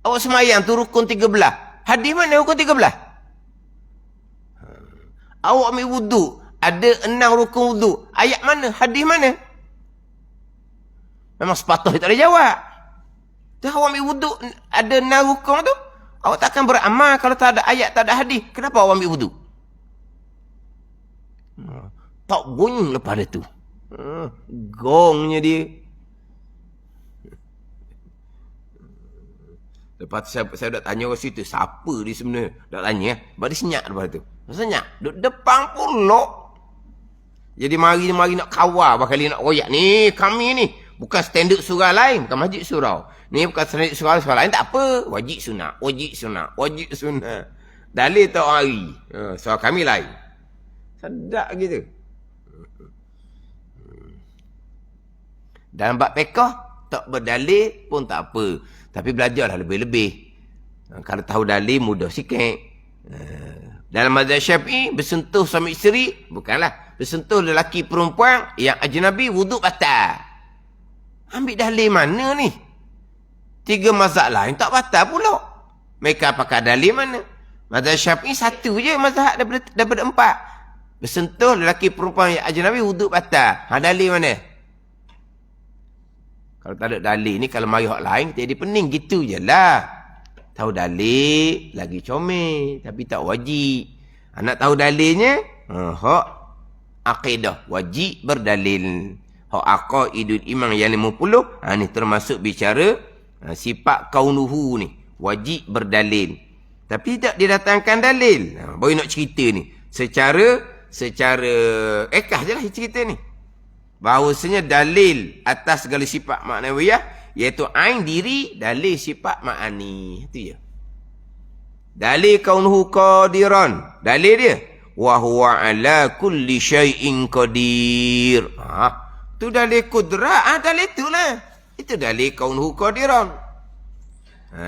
Awak semayang tu rukun 13. Hadis mana rukun 13? Awak ambil wuduk. Ada 6 rukun wuduk. Ayat mana? Hadis mana? Memang sepatutnya tak boleh jawab. Dah awak ambil wuduk. Ada 6 rukun tu. Awak takkan beramal kalau tak ada ayat, tak ada hadis. Kenapa awak ambil wuduk? Tak bunyi lepas itu. Gongnya dia. Lepas tu saya dah tanya orang situ, siapa dia sebenarnya? Dah tanya. Sebab dia senyap lepas tu. Senyap. Duduk depan pulak. Jadi mari nak kawal. Bakal nak royak. Ni kami ni. Bukan standard surah lain. Bukan masjid surau. Ni bukan standard surah lain. Tak apa. Wajib sunat. Wajib sunat. Wajib sunat. Dalil tak hari. Surah kami lain. Sedap gitu. Dalam bab fiqh tak berdalil pun tak apa. Tapi belajarlah lebih-lebih. Kalau tahu dalil mudah sikit. Dalam mazhab Syafi'i bersentuh suami isteri bukanlah bersentuh lelaki perempuan yang ajnabi wuduk batal. Ambil dalil mana ni? 3 mazhab lain tak batal pula. Mereka pakai dalil mana? Mazhab Syafi'i satu je mazhab daripada 4. Bersentuh lelaki perempuan yang ajnabi wuduk batal. Dalil mana? Kalau tak ada dalil ni, kalau mari hak lain, kita jadi pening. Gitu je lah. Tahu dalil, lagi comel. Tapi tak wajib. Nak tahu dalilnya, hak akidah. Wajib berdalil. Hak aqaidul imam yang 50. Ni termasuk bicara sifat kaunuhu ni. Wajib berdalil. Tapi tak didatangkan dalil. Baru nak cerita ni. Secara ekah je lah cerita ni. Bahawasanya dalil atas segala sifat maknawiyah iaitu ain diri, dalil sifat ma'ani. Itu je. Dalil kaunuhu qadiran. Dalil dia wa huwa ala kulli syai'in qadir. Tu dalil kudrah. Dalil itulah. Itu dalil kaunuhu qadiran.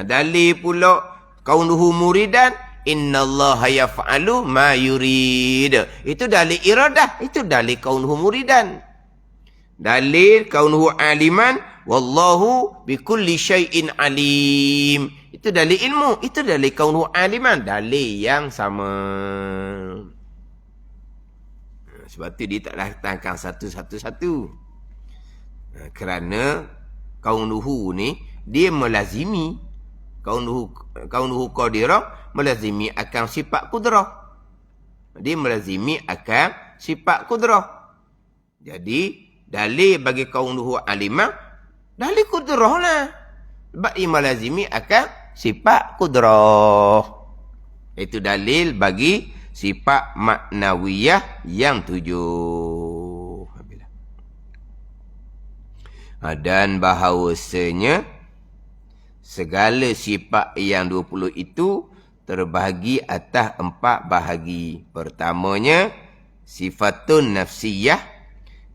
Dalil pula kaunuhu muridan. Innallaha yaf'alu ma yurid. Itu dalil iradah. Itu dalil kaunuhu muridan. Dalil kaunuhu aliman wallahu bikulli syai'in alim. Itu dalil ilmu. Itu dalil kaunuhu aliman. Dalil yang sama. Sebab tu dia tak datangkan satu-satu. Kerana kaunuhu ni dia melazimi kaunuhu qadirah melazimi akan sifat kudrah. Dia melazimi akan sifat kudrah. Jadi dalil bagi kaunuhu alimah, dalil kudrah lah. Sebab ia melazimi akan sifat kudrah. Itu dalil bagi sifat maknawiyah yang 7. Dan bahawasanya segala sifat yang 20 itu terbahagi atas 4 bahagi. Pertamanya, sifatun nafsiyah.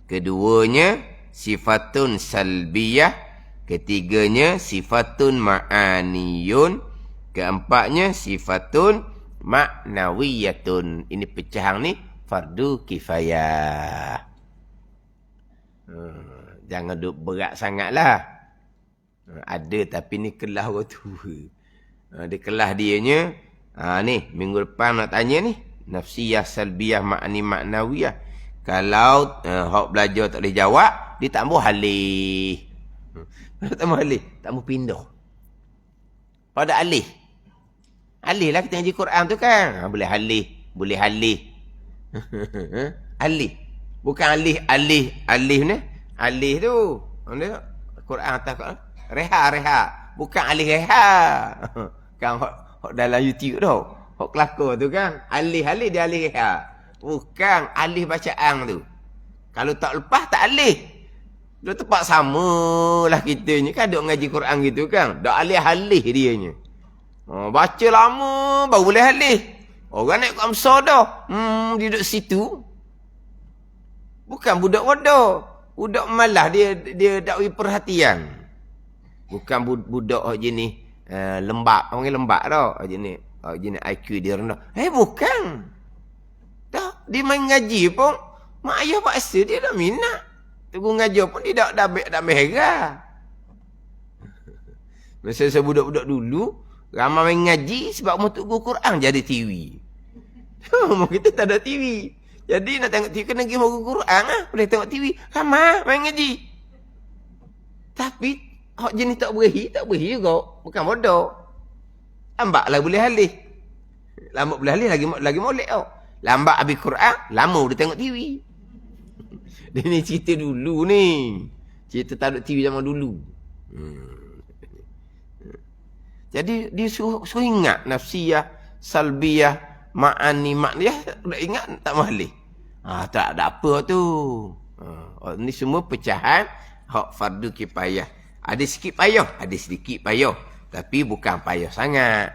Keduanya, sifatun salbiyah. Ketiganya, sifatun ma'aniyun. Keempatnya, sifatun ma'nawiyatun. Ini pecahan ni, fardu kifayah. Jangan duk berat sangatlah. Ada tapi ni kelah orang tua. Dia kelah dianya. Ni, minggu depan nak tanya ni. Nafsiyah, salbiyah, ma'ani, ma'nawiyah. Kalau hak belajar tak boleh jawab, dia tak mahu halih. Tak mahu halih. Tak mahu pindah. Pada halih. Halih lah kita ngaji Quran tu kan. Boleh halih. Boleh halih. Halih. Bukan alih ni. Alih tu. Quran atas Quran. Reha. Bukan alih reha. Kan hak dalam YouTube tu. Hak kelakar tu kan. Alih dia alih reha. Bukan alih bacaan tu. Kalau tak lepas, tak alih. Dia tempat sama lah kita ni. Kan duk ngaji Quran gitu kan. Dak alih-alih dianya. Baca lama, baru boleh alih. Orang naik Kamsah dah. Dia duduk situ. Bukan budak bodoh. Budak malah dia tak beri perhatian. Bukan budak jenis lembab. Orang lembab tau. Jenis IQ dia rendah. Bukan. Dah, dia main ngaji pun, mak ayah paksa dia dah minat. Tunggu ngajar pun dia dah merah. Masa saya budak-budak dulu, ramai main ngaji sebab mau tunggu Quran jadi TV. Kita tak ada TV. Jadi nak tengok TV kena pergi mau Quran ah, boleh tengok TV. Ramai main ngaji. Tapi hak jenis tak berahi juga. Bukan bodoh. Lambatlah boleh halih. Lambat boleh halih lagi molek tau. Lambat habis Quran, lama dia tengok TV. Dia ni cerita dulu ni. Cerita tak ada TV zaman dulu. Jadi dia suruh ingat nafsiyah, salbiyah, ma'ani, makniyah. Nak ingat tak malih. Tak ada apa tu. Ni semua pecahan hak fardu kifayah. Ada sikit payah, ada sedikit payah. Tapi bukan payah sangat.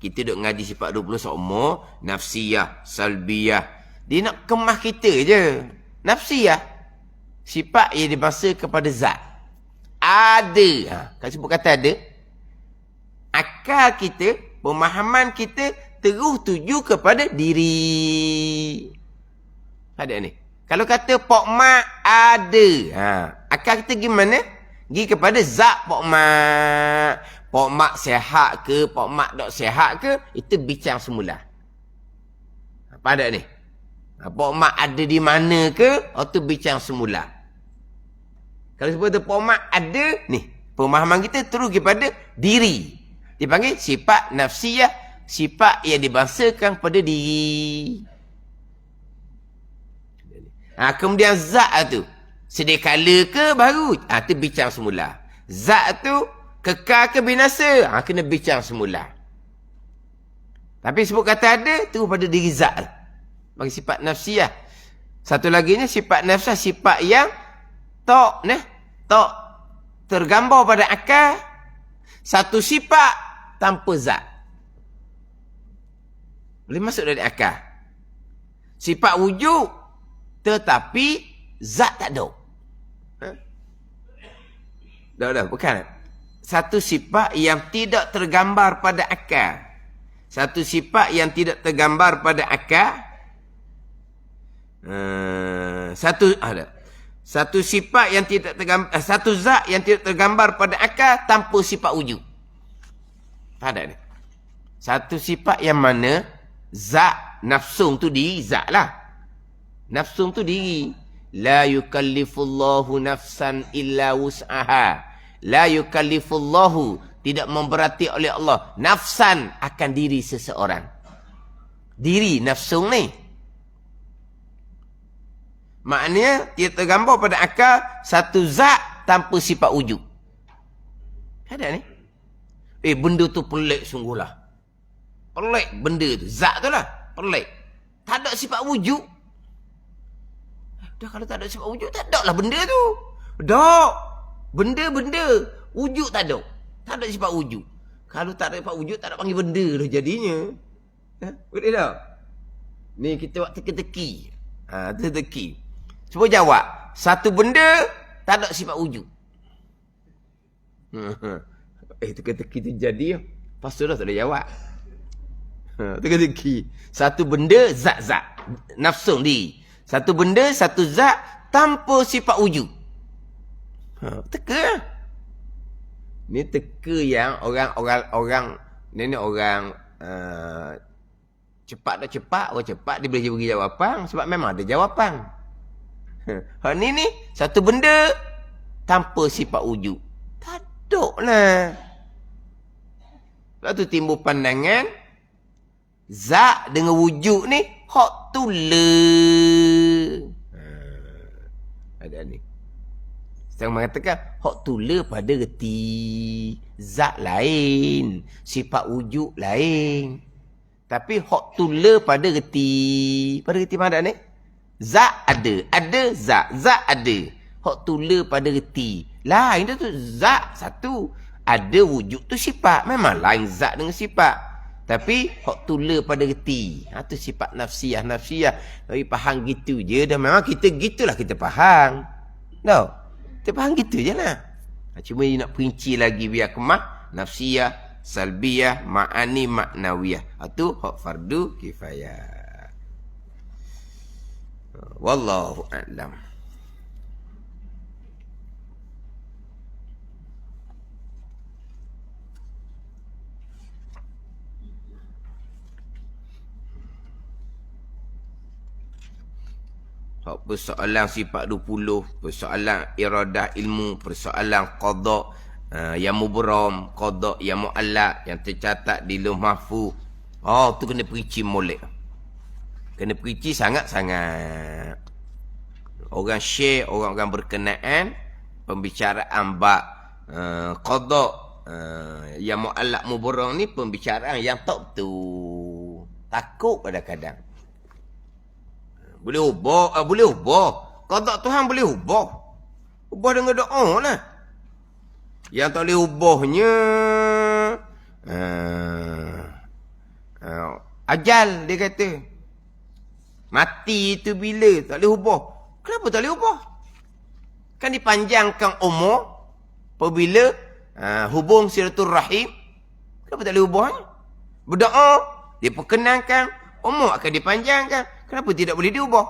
Kita duk ngaji sifat 20 seumur, nafsiyah, salbiyah. Dia nak kemah kita je. Nafsiyah, sifat yang dibangsa kepada zat. Ada. Kalau sebut kata ada, akal kita, pemahaman kita terus tuju kepada diri. Ada ni. Kalau kata Pok Mak ada. Akal kita gimana? Pergi kepada zat Pok Mak. Pok Mak sihat ke, Pok Mak tak sihat ke, itu bincang semula. Apa ada ni? Pok Mak ada di mana ke, itu bincang semula. Kalau sebut Pok Mak ada, ni, pemahaman kita terus kepada diri. Dipanggil sifat nafsiyah, sifat yang dibangsakan pada diri. Kemudian zat tu, sedia kala ke baru? Itu bincang semula. Zat tu, kekal ke binasa? Kena bincang semula. Tapi sebut kata ada, terus pada diri zat. Bagi sifat nafsiyah. Satu lagi ni sifat nafsiyah, sifat yang tak tergambar pada akal. Satu sifat tanpa zat. Boleh masuk dari akal. Sifat wujud, tetapi zat tak ada. Dah, bukan. Satu sifat yang tidak tergambar pada akal. Satu sifat yang tidak tergambar pada akal. Satu sifat yang tidak tergambar, satu zat yang tidak tergambar pada akal tanpa sifat wujud. Ada ni. Satu sifat yang mana zat nafsung tu diri, zat lah. Nafsung tu diri. La yukallifullahu nafsan illa wus'aha. La yukallifullahu, tidak memberati oleh Allah nafsan, akan diri seseorang. Diri nafsung ni. Maknanya dia tergambar pada akal satu zat tanpa sifat wujud. Ada ni. Benda tu pelik sungguhlah. Pelik benda tu. Zat tu lah. Pelik. Tak ada sifat wujud. Dah kalau tak ada sifat wujud, tak ada lah benda tu. Dah. Benda-benda. Wujud tak ada. Tak ada sifat wujud. Kalau tak ada sifat wujud, tak ada panggil benda dah jadinya. Boleh tak? Ni kita buat teka-teki. Teka-teki. Cuba jawab. Satu benda, tak ada sifat wujud. Teka-teki tu jadi. Pasal dah tak boleh jawab. Teka-teki. Satu benda, zat-zat. Nafsung diri. Satu benda, satu zat, tanpa sifat wujud. Teka. Ni teka yang orang ni orang cepat tak cepat, orang cepat dia boleh bagi jawapan sebab memang ada jawapan. Hak ni satu benda tanpa sifat wujud. Tak ada lah. Sebab tu timbul pandangan zat dengan wujud ni hak tula. Ada ni. Saya mengatakan hak tula pada reti zat lain, sifat wujud lain. Tapi hak tula pada reti mana ni? Zat ada zat ada. Hak tula pada reti lain tu zat satu. Ada wujud tu sifat. Memang lain zat dengan sifat. Tapi hak tula pada reti. Tu sifat nafsiyah. Tapi faham gitu je. Dan memang kita gitulah kita faham. Tahu? Kita faham gitu je lah. Cuma dia nak perinci lagi biar kemah. Nafsiyah, salbiyah, ma'ani, maknawiyah. Itu hak fardu kifayah. Wallahu a'lam. Hak persoalan sifat 20, persoalan iradah ilmu, persoalan qada yang mubram, qada yang muallaq yang tercatat di lauh mahfuz. Oh, tu kena perinci molek. Kena perinci sangat-sangat. Orang share, orang-orang berkenaan pembicaraan bab qada yang muallaq mubram ni pembicaraan yang tak betul. Takut kadang-kadang. Boleh ubah, boleh ubah. Qada Tuhan boleh ubah. Ubah dengan doa lah. Yang tak boleh ubahnya ajal, dia kata. Mati itu bila? Tak boleh ubah. Kenapa tak boleh ubah? Kan dipanjangkan umur apabila hubung silaturahim. Kenapa tak boleh ubahnya? Berdoa, diperkenankan, umur akan dipanjangkan. Kenapa tidak boleh diubah?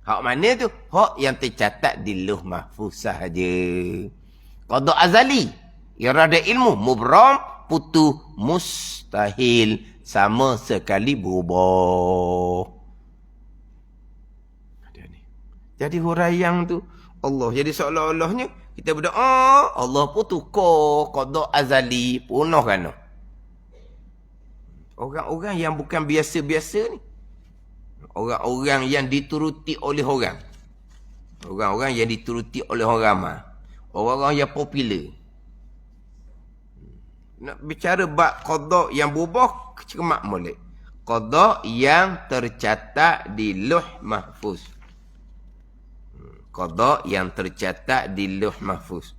Hak mana tu? Hak yang tercatat di lauh mahfuz sahaja. Qada azali, irada ilmu, mubram, putu, mustahil, sama sekali berubah. Jadi huraian tu Allah. Jadi seolah-olahnya kita berdoa, Allah pun tukar qada azali, punah kan. Orang-orang yang bukan biasa-biasa ni. Orang-orang yang dituruti oleh orang. Orang-orang yang dituruti oleh orang ramai. Orang-orang yang popular. Nak bicara bab qada yang berubah, cermat molek. Qada yang tercatat di lauh mahfuz. Qada yang tercatat di lauh mahfuz.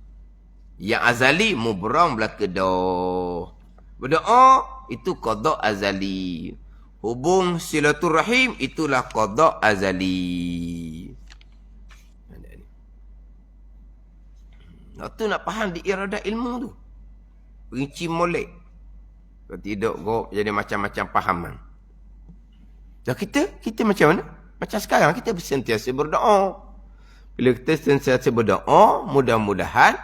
Yang azali mubram belaka dah. Berdoa itu qada azali. Hubung silaturahim itulah qada azali. Tu nak faham di iradah ilmu tu. Rinci molek. Kalau tidak kau jadi macam-macam pahaman. Dan kita macam mana? Macam sekarang kita sentiasa berdoa. Bila kita sentiasa berdoa, mudah-mudahan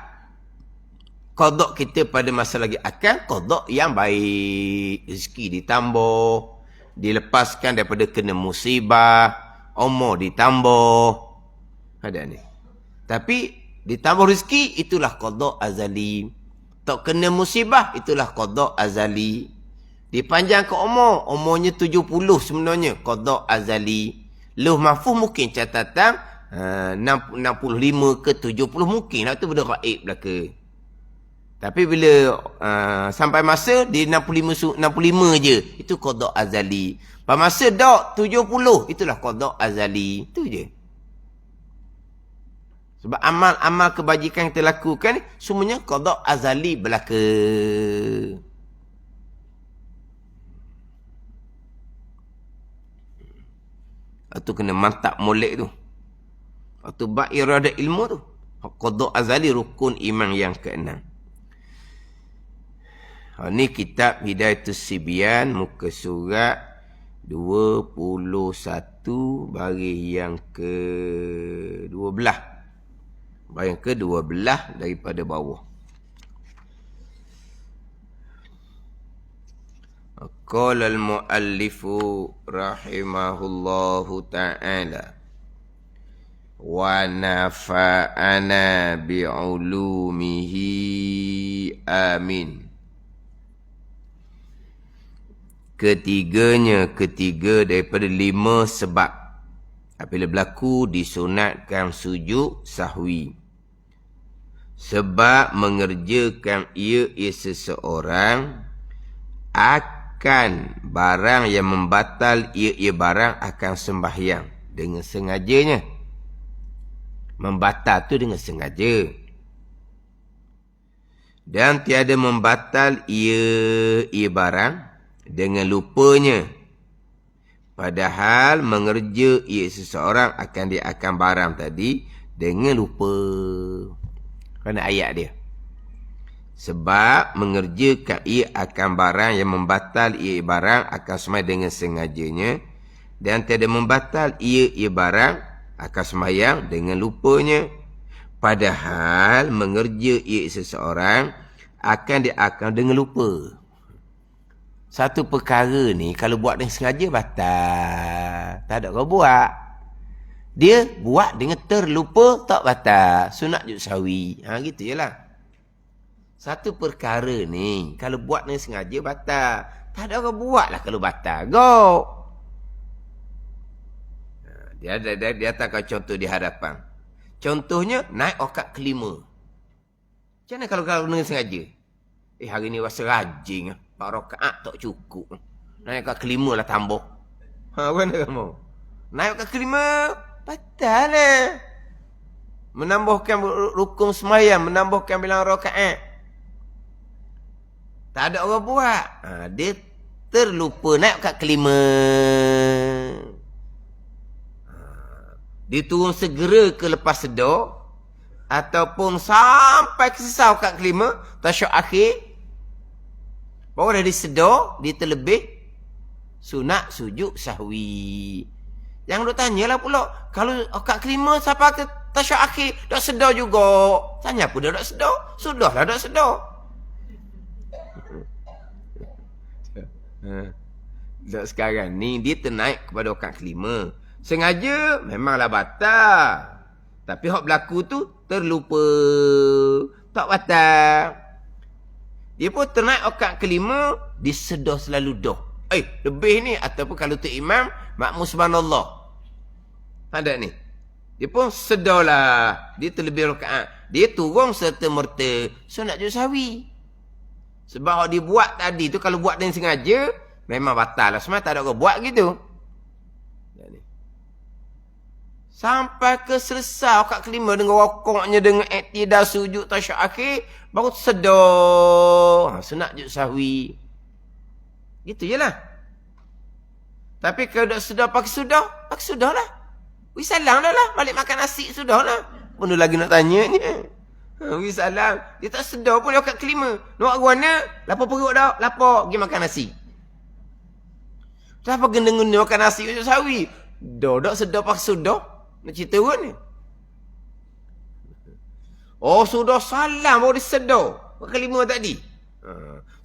qada kita pada masa lagi akan qada yang baik. Rezeki ditambah, dilepaskan daripada kena musibah, umur ditambah. Ada ni. Tapi ditambah rezeki itulah qada azali. Tak kena musibah itulah qada azali. Dipanjangkan umurnya 70 sebenarnya qada azali. Lauh mahfuz mungkin catatan 65 ke 70 mungkin lah tu benda gaib belaka. Tapi bila sampai masa di 65 je itu qada azali. Pada masa dak 70 itulah qada azali. Itu je. Sebab amal-amal kebajikan yang kita lakukan semuanya qada azali belaka. Itu kena mantap molek tu. Atau bab iradah ilmu tu. Qada azali rukun iman yang ke-6. Ini kitab Hidayatus Sibyan muka surat 21 baris yang ke-12. Baris yang ke-12 daripada bawah. Qala al-muallifu rahimahullahu ta'ala wa nafa'ana bi'ulumihi amin. Ketiga daripada 5 sebab apabila berlaku disunatkan sujud sahwi. Sebab mengerjakan ia seseorang akan barang yang membatal ia barang akan sembahyang dengan sengajanya. Membatal tu dengan sengaja. Dan tiada membatal ia barang dengan lupanya. Padahal mengerja ia seseorang akan barang tadi dengan lupa. Kerana ayat dia. Sebab mengerjakan ia akan barang yang membatal ia barang akan sembahyang dengan sengajanya. Dan tiada membatal ia barang akan sembahyang dengan lupanya. Padahal mengerja ia seseorang akan dengan lupa. Satu perkara ni kalau buat dengan sengaja batal. Tak ada kau buat. Dia buat dengan terlupa tak batal. Sunat je sawi. Gitu je lah. Satu perkara ni, kalau buat dengan sengaja batal. Tak ada orang buat lah kalau batal. Go! Dia datangkan contoh di hadapan. Contohnya, naik okat kelima. Macam mana kalau dengan sengaja? Hari ni rasa rajin. 4 rakaat tak cukup. Naik okat kelima lah tambah. Mana kamu? Naik okat kelima. Batal lah. Menambahkan rukun semayang, menambahkan bilangan rakaat. Tak ada orang buat. Dia terlupa naik kat kelima. Dia turun segera ke lepas sedar. Ataupun sampai kesesau kat kelima. Tasyuk akhir. Baru dah disedar, dia terlebih. Sunat sujud sahwi. Yang duk tanyalah pula, kalau kat kelima sampai ke tasyuk akhir, dak sedar juga. Tanya pun dah dak sedar. Sudahlah dak sedar. Tak sekarang ni dia ternaik kepada okat kelima. Sengaja memanglah batal. Tapi hak berlaku tu terlupa. Tak batal. Dia pun ternaik okat kelima, disedar selalu dah. Lebih ni ataupun kalau tu imam makmum subhanallah. Ada ni. Dia pun sedarlah. Dia terlebih rakaat. Dia turun serta merta sunat je sawi. Sebab dia buat tadi tu, kalau buat dengan sengaja, memang batal lah. Semua tak ada orang buat gitu. Sampai ke selesai okat kelima dengan rokoknya, dengan iktidal sujud tasyuk akhir, baru sedar. Sunat je sahwi. Gitu je lah. Tapi kalau dah sedar pakai sudah lah. Wis salam dah lah. Balik makan nasi sudah lah. Pun lagi nak tanya ni. Wis salam. Dia tak sedar pun dia okat kelima. Nak mana? Lapar perut dah. Lapar. Pergi makan nasi. Kenapa genda-genda makan nasi macam sawi? Dah sedar pakai sudah. Nak cerita pun ni. Oh, sudah salam baru dia sedar. Kelima tadi.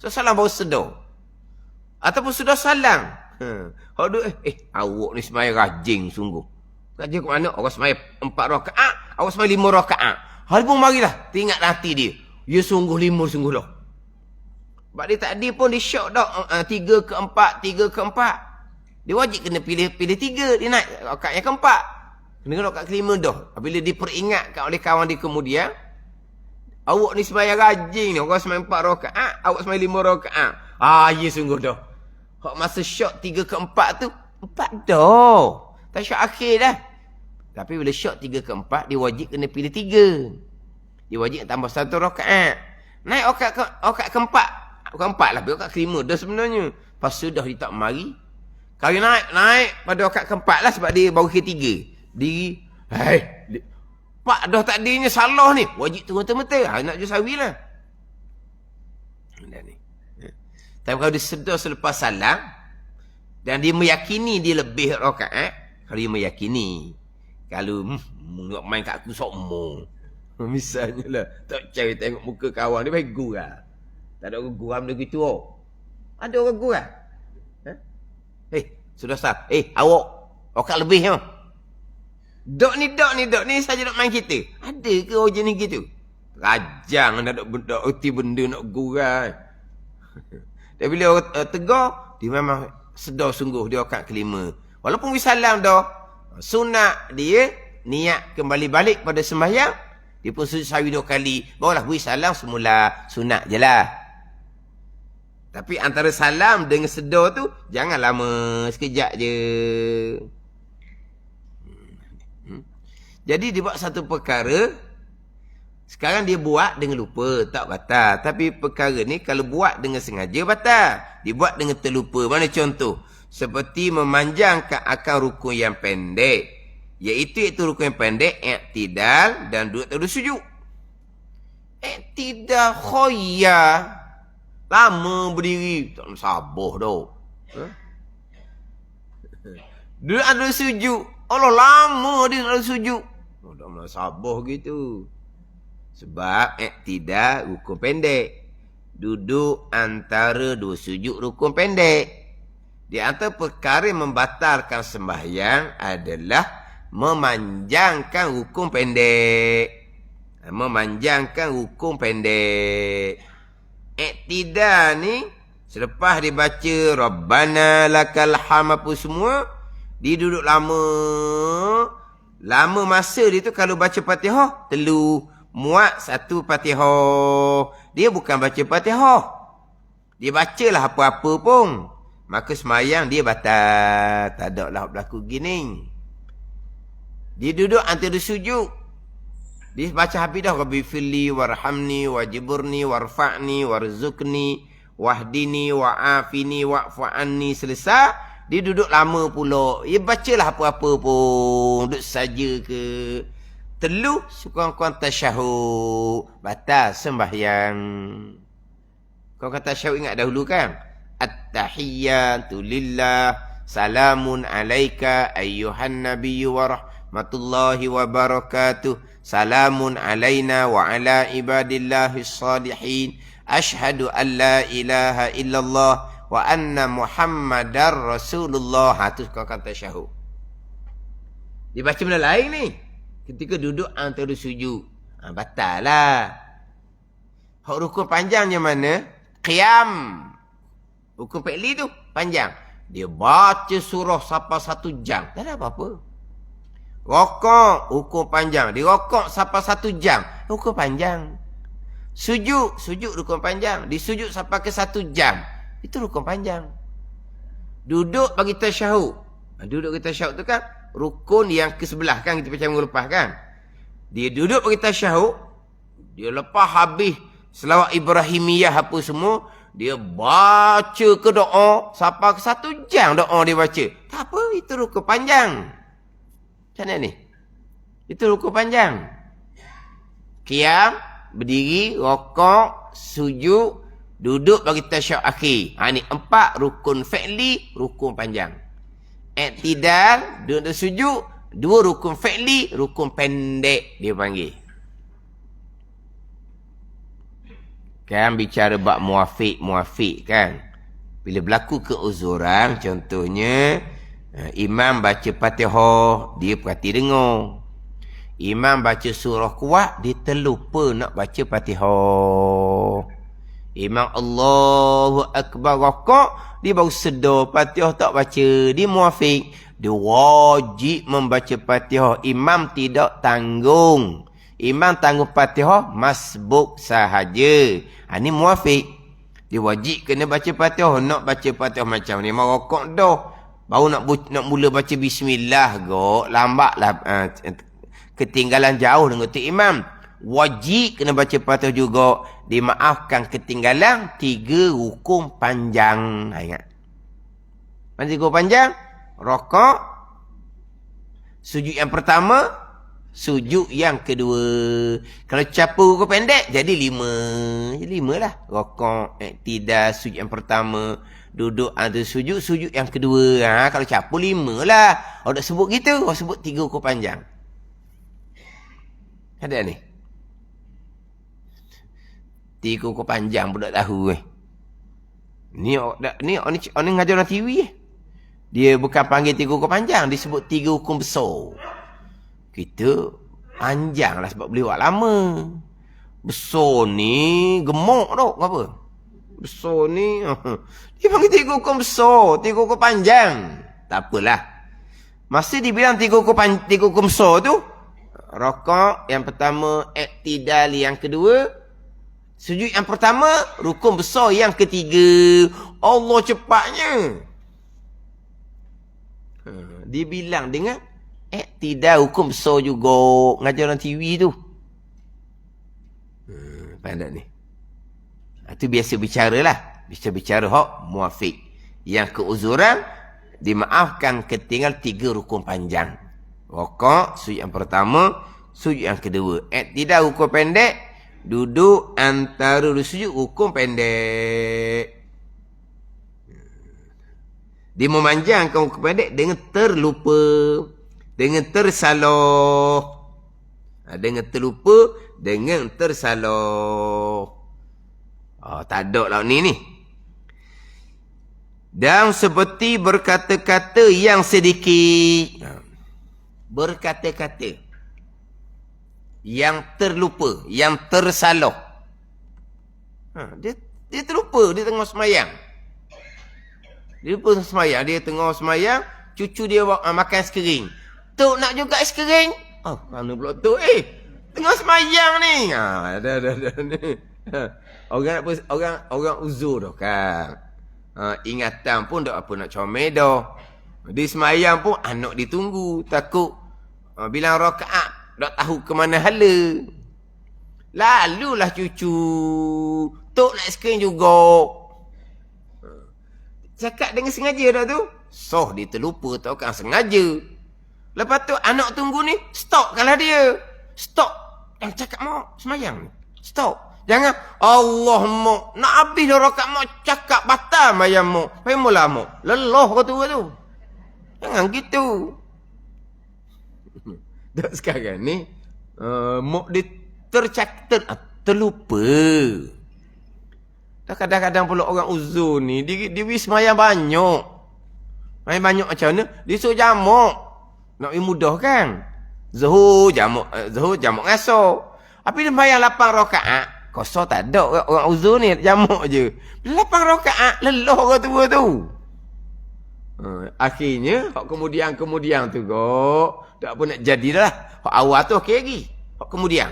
So salam baru sedar. Ataupun sudah salam. Awak ni semayang rajin sungguh. Rajin ke mana? Orang semayang 4 rakaat. Awak semayang 5 rakaat. Hari pun marilah. Teringat hati dia. Ya sungguh 5 sungguh dah. Sebab dia tadi pun dia syok dah. 3 ke 4. 3 ke 4. Dia wajib kena pilih 3. Dia naik rakaat yang ke 4. Kena rakaat kelima dah. Bila diperingatkan oleh kawan dia kemudian. Awak ni semayang rajin ni. Orang semayang 4 rakaat. Awak semayang 5 rakaat. Ya sungguh dah. Hak masa syok 3 ke 4 tu, 4 dah. Tak syok akhir dah. Tapi bila syok 3 ke 4, dia wajib kena pilih 3. Dia wajib tambah 1 rakaat. Naik okat ke 4. Okat 4 lah, okat ke 5 dah sebenarnya. Lepas tu dah dia tak mari. Kalau naik pada okat ke 4 lah sebab dia baru ke 3. Diri, Pak dah tadinya salah ni. Wajib turun mata-mata. Nak je sawi lah. Dah ni. Tapi kalau dia sedar selepas salam dan dia meyakini dia lebih rakaat, kalau dia meyakini, kalau nak main kat aku sokmo, misalnya lah, tak cari tengok muka kawan dia baik gurau. Tak ada orang guram dia gitu. Ada orang gurau. Sudah sah. Awak rakaat lebih ha. Dok ni saja nak main kita. Ada ke orang jenis gitu? Rajang nak dok erti benda nak gurau. Dan bila orang tegar, dia memang sedar sungguh dia rakaat kelima. Walaupun wisalam dah, sunat dia niat kembali balik pada sembahyang, dia pun sujud sawi 2 kali. Barulah wisalam semula, sunat je lah. Tapi antara salam dengan sedar tu, jangan lama, sekejap je. Jadi dia buat satu perkara. Sekarang dia buat dengan lupa, tak batal. Tapi perkara ni kalau buat dengan sengaja batal. Dia buat dengan terlupa. Mana contoh? Seperti memanjangkan akal rukun yang pendek. Iaitu rukun yang pendek, iktidal dan duduk terus sujud. Iktidal khoya. Lama berdiri. Tak sabar dah. Duduk terus sujud. Allah lama dia terus sujud. Tak sabar gitu. Sebab iktidal rukun pendek. Duduk antara 2 sujud rukun pendek. Di antara perkara yang membatalkan sembahyang adalah memanjangkan hukum pendek. Memanjangkan hukum pendek. Iktidal ni selepas dibaca Rabbana lakal hamd apa semua, dia duduk lama. Lama masa dia tu kalau baca Fatihah telu, muat satu Fatihah. Dia bukan baca Fatihah. Dia bacalah apa-apa pun. Maka semayang dia batal. Tak ada lah berlaku gini. Dia duduk antara sujud. Dia baca habis dah. Rabbi firli warhamni wajiburni warfa'ni warzukni wahdini wa'afini wa'fa'anni. Selesai. Dia duduk lama pula. Dia bacalah apa-apa pun. Duduk saja ke. Telu sekurang-kurang tasyahud. Batal sembahyang. Kau kata tasyahud ingat dahulu kan? At-tahiyyatu lillah. Salamun alaika ayyuhan nabiyyu wa rahmatullahi wa barakatuh. Salamun alaina wa ala ibadillahis salihin. Ashhadu an la ilaha illallah wa anna Muhammadar Rasulullah. Itu kau kata tasyahud. Dia baca benda lain ni. Ketika duduk antara sujud. Batal lah. Hak rukun panjangnya mana? Qiyam. Rukun fi'li tu panjang. Dia baca surah sampai 1 jam. Tak ada apa-apa. Rokok. Rukun panjang. Dia rokok sampai 1 jam. Rukun panjang. Sujud. Sujud rukun panjang. Disujud sampai ke 1 jam. Itu rukun panjang. Duduk bagi tasyahud. Duduk bagi tasyahud tu kan rukun yang ke sebelah kan, kita macam minggu lepas kan. Dia duduk bagi tasyahud. Dia lepas habis selawat Ibrahimiyah apa semua, dia baca ke doa sampai ke 1 jam doa dia baca. Tak apa, itu rukun panjang. Macam mana ni? Itu rukun panjang. Qiyam, berdiri, rokok, sujud, duduk bagi tasyahud akhir. Ni 4 rukun fi'li, rukun panjang. Iktidal, duduk sujud, 2 rukun fi'li, rukun pendek dia panggil. Kan bicara bab muafiq kan. Bila berlaku keuzuran, contohnya imam baca Fatihah, dia perhati dengar. Imam baca surah kuat, dia terlupa nak baca Fatihah. Imam Allahu Akbar rokok, dia baru sedar Fatihah tak baca. Dia muafiq. Dia wajib membaca Fatihah. Imam tidak tanggung. Imam tanggung Fatihah masbuk sahaja. Ini muafiq. Dia wajib kena baca Fatihah. Nak baca Fatihah macam ni, mau rokok dah. Baru nak mula baca bismillah kok. Lambatlah. Ketinggalan jauh dengan tu imam. Wajib kena baca Fatihah juga. Dimaafkan ketinggalan 3 rukun panjang. Ingat. 3 rukun panjang. Rokok. Sujud yang pertama. Sujud yang kedua. Kalau capur rukun pendek, jadi 5. Jadi 5 lah. Rokok, iktidal, sujud yang pertama. Duduk antara sujud, sujud yang kedua. Kalau capur 5 lah. Orang tak sebut gitu. Orang sebut 3 rukun panjang. Ada ni? 3 rukun panjang pun tak tahu. Ni orang ngajar dalam TV. Dia bukan panggil 3 rukun panjang. Dia sebut 3 rukun besar. Kita panjang lah sebab boleh buat lama. Besar ni gemuk tau. Kenapa? Besar ni. Dia panggil 3 rukun besar. 3 rukun panjang. Tak apalah. Masa dia bilang 3 rukun besar tu. Rokok yang pertama. Iktidal yang kedua. Sujud yang pertama, rukun besar yang ketiga. Allah cepatnya. Dia bilang dengan iktidal rukun besar juga. Ngajar dalam TV tu. Faham tak ni? Itu biasa bicara lah. Bicara hak muafiq. Yang keuzuran, dimaafkan ketinggal 3 rukun panjang. Rokok, sujud yang pertama, sujud yang kedua. Iktidal rukun pendek. Duduk antara sujud rukun pendek. Dia memanjangkan rukun pendek dengan terlupa. Dengan tersalah. Dengan terlupa. Dengan tersalah. Tak ada lah ni. Dan seperti berkata-kata yang sedikit. berkata-kata yang terlupa, yang tersalah. Dia terlupa di tengah semayang. Dia lupa semayang, dia tengah semayang, cucu dia makan es kering. Tok nak juga es kering? Oh, mana pula tok? Tengah semayang ni. Dah ni. Orang uzur dah kan. Ingatan pun tak apa nak comel dah. Di semayang pun anak ditunggu, takut bilang rakaat tak tahu ke mana hala. Lalulah cucu. Tok nak es kering juga. Cakap dengan sengaja dah tu. Soh dia terlupa, tak kan sengaja. Lepas tu anak tunggu ni, stop kalau dia. Stop. Yang cakap mak semayang ni. Stop. Jangan, Allah mak. Nak habis dah rakaat mak cakap batal mayam mak. Memanglah mak. Lelah kata tu. Jangan gitu. Dan sekarang ni, mak dia terlupa. Dan kadang-kadang pula orang uzur ni, dia semayang banyak. Main banyak macam mana? Dia suruh jamak. Nak mudah kan? Zuhur jamak ngasar. Tapi dia semayang 8 rakaat. Kosong tak ada orang uzur ni, jamak je. 8 rakaat, lelah orang tua tu. Akhirnya, kemudian tu kok. Tak apa nak jadi dah. Hak awal tu okey lagi. Hak kemudian.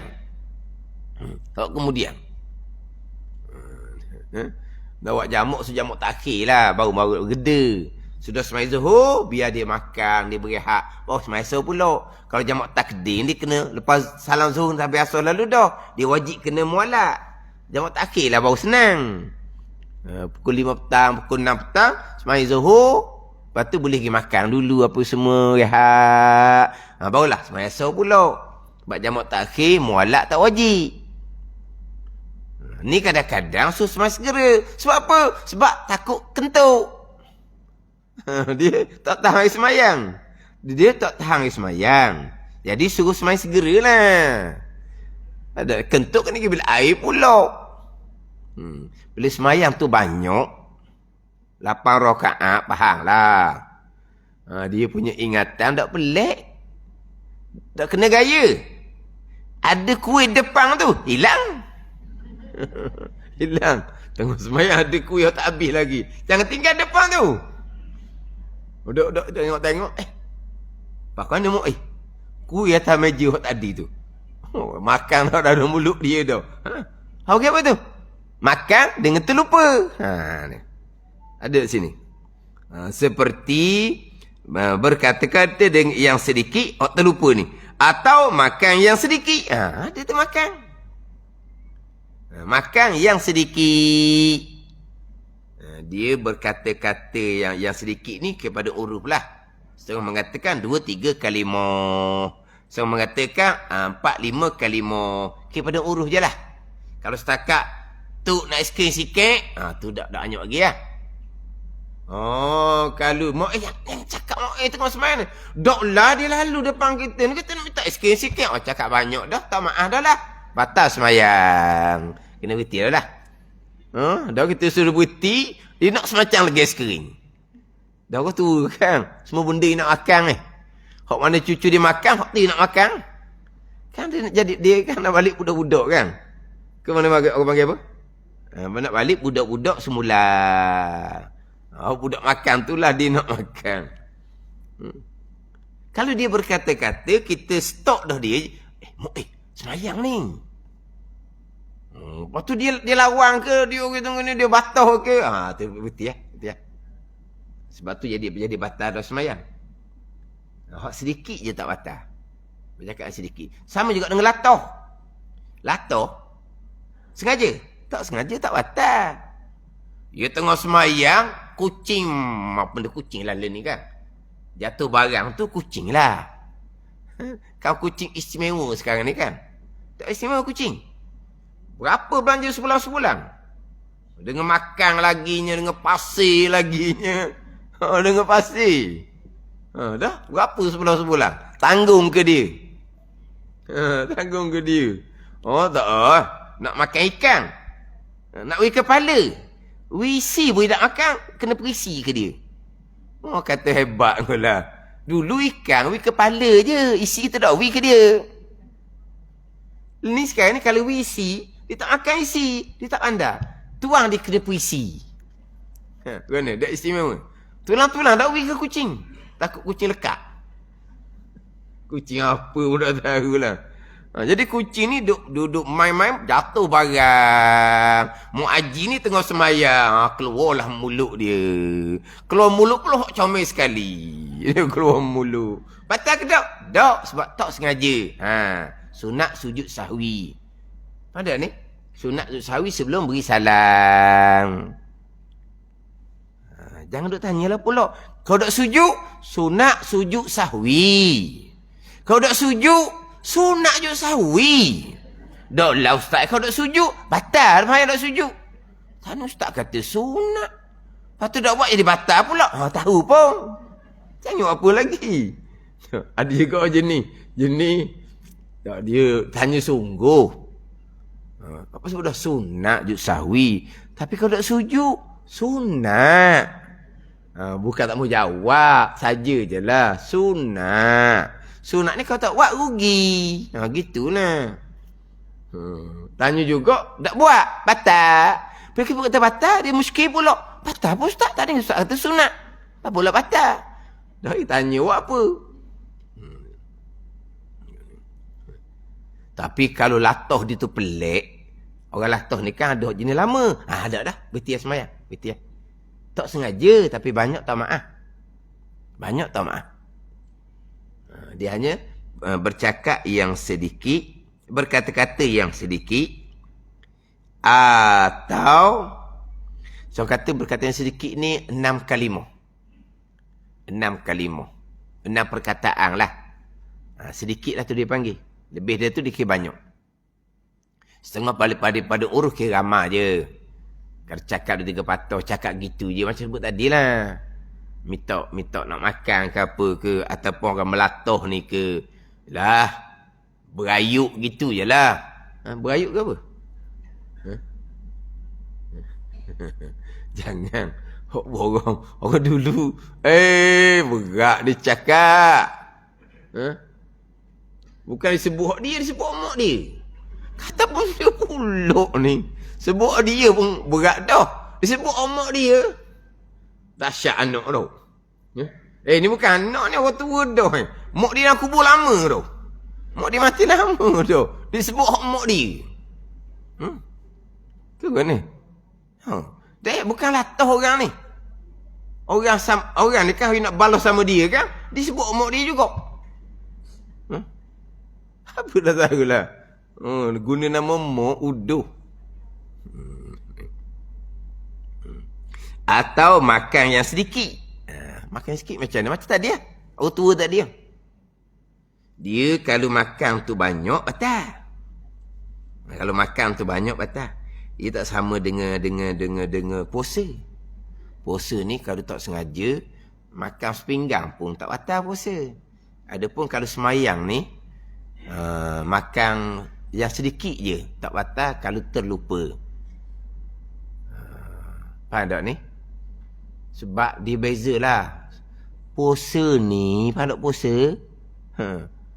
Dah buat jamak sejamuk takhir lah. Baru gede. Sudah semai zuhur, biar dia makan, dia beri hak. Oh, semai zuhur pula. Kalau jamak takdim, dia kena lepas salam zuhur sampai asal lalu dah. Dia wajib kena mualak. Jamak takhir lah baru senang. Pukul 5 petang, pukul 6 petang, semai zuhur. Lepas tu boleh pergi makan dulu apa semua, rehat. Barulah semai asal pula. Sebab jamak takhir, mualak tak wajib. Ni kadang-kadang semai segera. Sebab apa? Sebab takut kentuk. Dia tak tahan air semayang. Dia tak tahan air semayang. Jadi suruh semayang segeralah. Ada kentuk ni bila air pula. Bila semayang tu banyak. 8 rakaat, faham lah. Dia punya ingatan tak pelik. Tak kena gaya. Ada kuih depan tu, hilang. Hilang. Tengok semayang ada kuih yang tak habis lagi. Jangan tinggal depan tu. Duduk tengok. Pakai nama kuih atas meja hok tadi tu. Makan dah dalam mulut dia dah. Okey apa tu? Makan dengan terlupa. Ni. Ada sini. Seperti berkata-kata dengan yang sedikit hok terlupa ni. Atau makan yang sedikit. Dia tu makan. Makan yang sedikit. Dia berkata-kata yang sedikit ni kepada huruf lah. Setengah mengatakan 2-3 kalimah. Setengah mengatakan 4-5 kalimah. Kepada huruf je lah. Kalau setakat tu nak skrin sikit, tu dah banyak lagi lah. Kalau mak yang cakap mak tengah semayang ni. Dok lah dia lalu depan kita ni. Kita nak minta skrin sikit. Cakap banyak dah. Tak maaf dah lah. Batal semayang. Kena berhenti dah lah. Dah kita suruh berhenti. Dia nak semacam lagi skrin. Dah kau tu kan. Semua benda dia nak makan ni. Hak mana cucu dia makan, hak dia nak makan. Kan dia nak jadi, dia kan nak balik budak-budak kan. Ke mana orang panggil apa? Nak balik budak-budak semula. Budak makan tu lah dia nak makan. Kalau dia berkata-kata, kita stop dah dia. Semayang ni. Lepas tu dia lawan ke, dia batal ke. Tu betul ya. Sebab tu jadi batal dah semayang. Hak sedikit je tak batal. Bercakap sedikit. Sama juga dengan latah. Latah. Sengaja. Tak sengaja tak batal. Dia tengah semayang, kucing. Apa benda kucing lah ni kan. Jatuh barang tu kucing lah. Kau kucing istimewa sekarang ni kan. Tak istimewa kucing. Berapa belanja sebulan-sebulan? Dengan makan laginya, dengan pasir laginya. Dengan pasir. Dah, berapa sebulan-sebulan? Tanggung ke dia? Tanggung ke dia? Tak. Nak makan ikan. Nak beri kepala. Wisi boleh tak makan, kena perisi ke dia? Kata hebat pula. Dulu ikan, kepala je. Isi kita tak ke dia. Ni sekarang ni kalau isi, dia tak makan isi. Dia tak pandai. Tuang dia kena puisi. Mana? Tak istimewa. Tulang-tulang tak ke kucing. Takut kucing lekat. Kucing apa pun tak tahu lah. Jadi kucing ni duduk main-main, jatuh barang. Mu'aji ni tengah semayang. Keluarlah mulut dia. Keluar mulut pula comel sekali. Dia keluar mulut. Patah ke tak? Tak, sebab tak sengaja. Sunat sujud sahwi. Ada ni? Sunat sujud sahwi sebelum beri salam. Jangan duk tanyalah pula. Kau dak sujud, sunat sujud sahwi. Kau dak sujud, sunat sujud sahwi. Dak lah ustaz, kau dak sujud, batal payah dak sujud. Sana ustaz kata sunat. Lepas tu dak buat jadi batal pula. Tahu pun. Tengok apa lagi. Ada juga jenis. Tak, dia tanya sungguh. Apa sebab dah sunat sujud sahwi. Tapi kau dak sujud, sunat. Bukan tak mau jawab saja je lah. Sunat. Sunat ni kau tak buat rugi. Gitulah. Tanya juga, tak buat, batal. Bila kita kata batal, dia muskil pula. Batal pun ustaz, tak ada ustaz kata sunat. Apa pula batal? Dah tanya buat apa? Tapi kalau latah dia tu pelik, orang latah ni kan ada jenis lama. Ada dah, bertias semayang. Bertias. Tak sengaja, tapi banyak tak maaf. Banyak tak maaf. Dia hanya bercakap yang sedikit, berkata-kata yang sedikit, atau so kata berkata yang sedikit ni 6 kalimah. 6 kalimah. 6 perkataan lah. Sedikit lah tu dia panggil. Lebih dia tu dikira banyak. Setengah pada urus kira ramah je. Kalau cakap dia 3 patah, cakap gitu je macam sebut tadi lah. Minta nak makan ke apa ke, ataupun orang melatah ni ke. Lah, berayuk gitu je lah. Berayuk ke apa? Jangan. Orang dulu. Berat dia cakap. Bukan disebut dia, disebut mak dia. Kata pun dia pulak ni. Sebut dia pun berat dah. Disebut mak dia. Dahsyat anak tau. Ni bukan anak ni, orang tua dah. Mak dia dah kubur lama tau. Mak dia mati lama tau. Dia sebut mak dia. Tu kan ni? Bukan latah orang ni. Orang ni kan nak balas sama dia kan. Dia sebut mak dia juga. Apa dah tahulah. Guna nama mak uduh. Atau makan yang sedikit. Makan sedikit macam mana? Macam tadi lah. Orang tua tadi lah. Dia kalau makan tu banyak, batal. Kalau makan tu banyak, batal. Dia tak sama dengan puasa. Puasa ni kalau tak sengaja, makan sepinggang pun tak batal puasa. Adapun kalau semayang ni, makan yang sedikit je, tak batal kalau terlupa. Faham tak ni? Sebab dia bezalah. Puasa ni, faham tak puasa?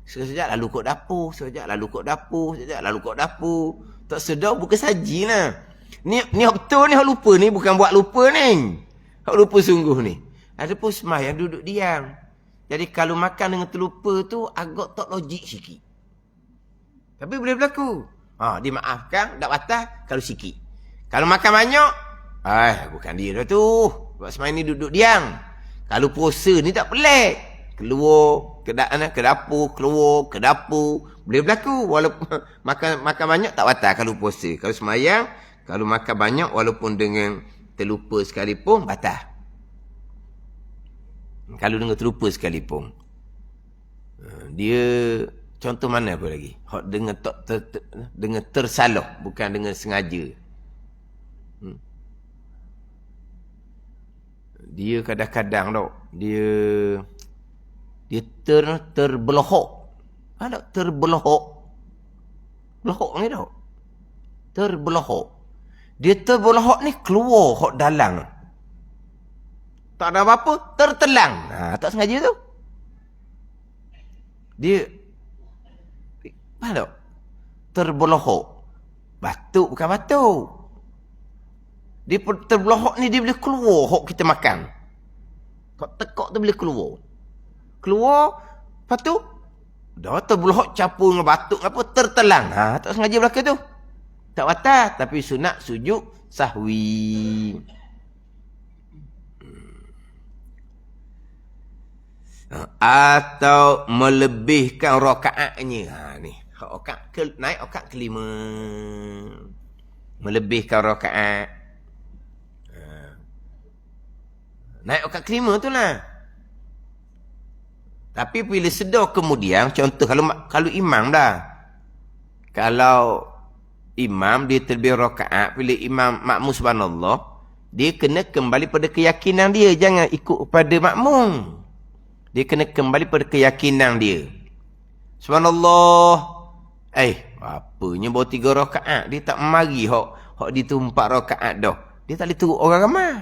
Sekejap lalu kot dapur, sekejap lalu kot dapur, sekejap lalu kot dapur. Tak sedar bukan saji lah. Ni betul ni, hak lupa ni, bukan buat lupa ni. Hak lupa sungguh ni. Adapun semayang duduk diam. Jadi kalau makan dengan terlupa tu, agak tak logik sikit. Tapi boleh berlaku. Dimaafkan, tak batal kalau sikit. Kalau makan banyak, bukan dia dah tu. Sebab semayang ni duduk diam. Kalau puasa ni tak pelik. Keluar ke dapur, keluar ke dapur. Boleh berlaku. Walaupun makan banyak tak batal kalau puasa. Kalau semayang, kalau makan banyak walaupun dengan terlupa sekalipun, batal. Kalau dengan terlupa sekalipun. Dia contoh mana apa lagi? Dengan tersalah, bukan dengan sengaja. Dia kadang-kadang tau, dia terbelohok. Ada terbelohok. Belohok ni tau. Terbelohok. Dia terbelohok ni keluar hok dalang. Tak ada apa-apa, tertelang. Tak sengaja tu. Dia, faham tak? Terbelohok. Batuk bukan batuk. Dia terbelohok ni dia boleh keluar hok kita makan. Kau tekok tu boleh keluar. Keluar, lepas tu, dah terbelohok capur dengan batuk apa, tertelang. Tak sengaja belakang tu. Tak batal, tapi sunat sujud sahwi. Atau melebihkan rakaatnya. Ni. Naik rakaat kelima. Melebihkan rakaat. Naik rakaat kelima tu lah. Tapi bila sedar kemudian, contoh kalau imam dah. Kalau imam dia terlebih rakaat, bila imam makmum subhanallah, dia kena kembali pada keyakinan dia. Jangan ikut pada makmum. Dia kena kembali pada keyakinan dia. Subhanallah. Apanya baru 3 rakaat. Dia tak mari hok dia tu 4 rakaat dah. Dia tak boleh turut orang ramai.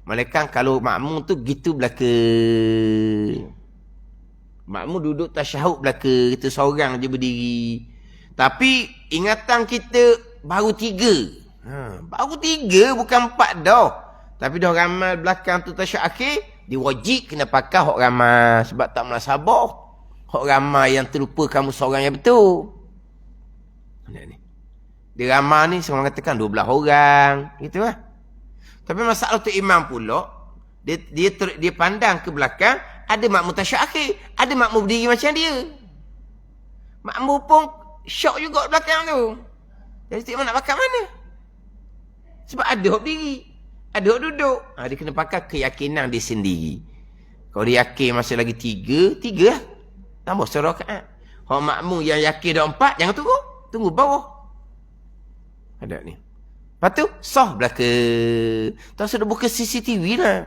Malaikat kalau makmum tu gitu belaka. Makmum duduk tasyahud belaka. Kita seorang je berdiri. Tapi ingatan kita baru 3. Baru 3 bukan 4 dah. Tapi dah ramai belakang tu tasyahud akhir. Dia wajib kena pakai hok ramai. Sebab tak menasabah. Hok ramai yang terlupa kamu seorang yang betul. Dia ramai ni semua katakan 12 orang. Gitu lah. Tapi masalah tu imam pula. Dia pandang ke belakang. Ada makmum tasyahud akhir. Ada makmum berdiri macam dia. Makmum pun syok juga belakang tu. Jadi tak nak pakai mana. Sebab ada hok berdiri. Ada hok duduk. Dia kena pakai keyakinan dia sendiri. Kalau dia yakin masih lagi 3 lah. Tambah serakaat. Hok makmum yang yakin dah 4, jangan tunggu. Tunggu bawah. Ada ni. Lepas tu, sah belaka. Tak sudah buka CCTV lah.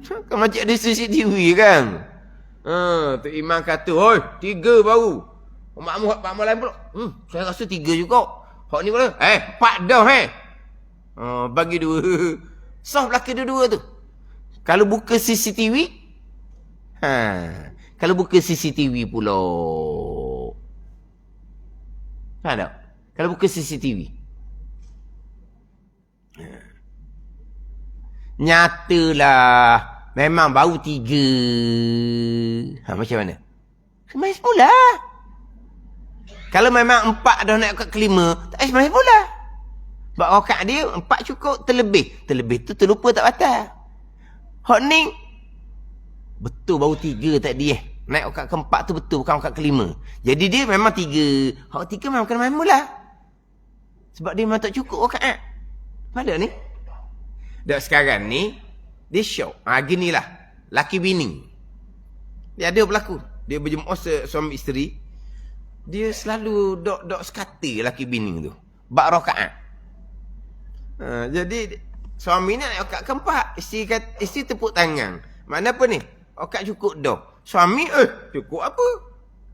Kan macam ada CCTV kan? Tu imam kata, oi, 3 baru. Makmum lain pula. Saya rasa 3 juga. Hak ni pula, 4 dah bagi 2. Sah belaka dua-dua tu. Kalau buka CCTV, kalau buka CCTV pula. Faham tak? Kalau buka CCTV. Nyatalah. Memang baru 3. Macam mana? Semai semula. Kalau memang 4 dah naik kat kelima, tak semai semula. Sebab rakaat dia 4 cukup, terlebih. Terlebih tu terlupa tak batal. Hak ni, betul baru 3 tadi Naik rakaat keempat tu betul, bukan rakaat kelima. Jadi dia memang 3. Hak 3 memang kena main mula. Sebab dia memang tak cukup rakaat. Pada ni. Dak sekarang ni, dia syok. Ginilah. Laki bini. Dia ada berlaku. Dia berjemaah suami isteri. Dia selalu dok sekata laki bini tu. Bak rakaat. Jadi, suami ni naik rakaat keempat. Isteri tepuk tangan. Mana apa ni? Rakaat cukup dah. Suami, cukup apa?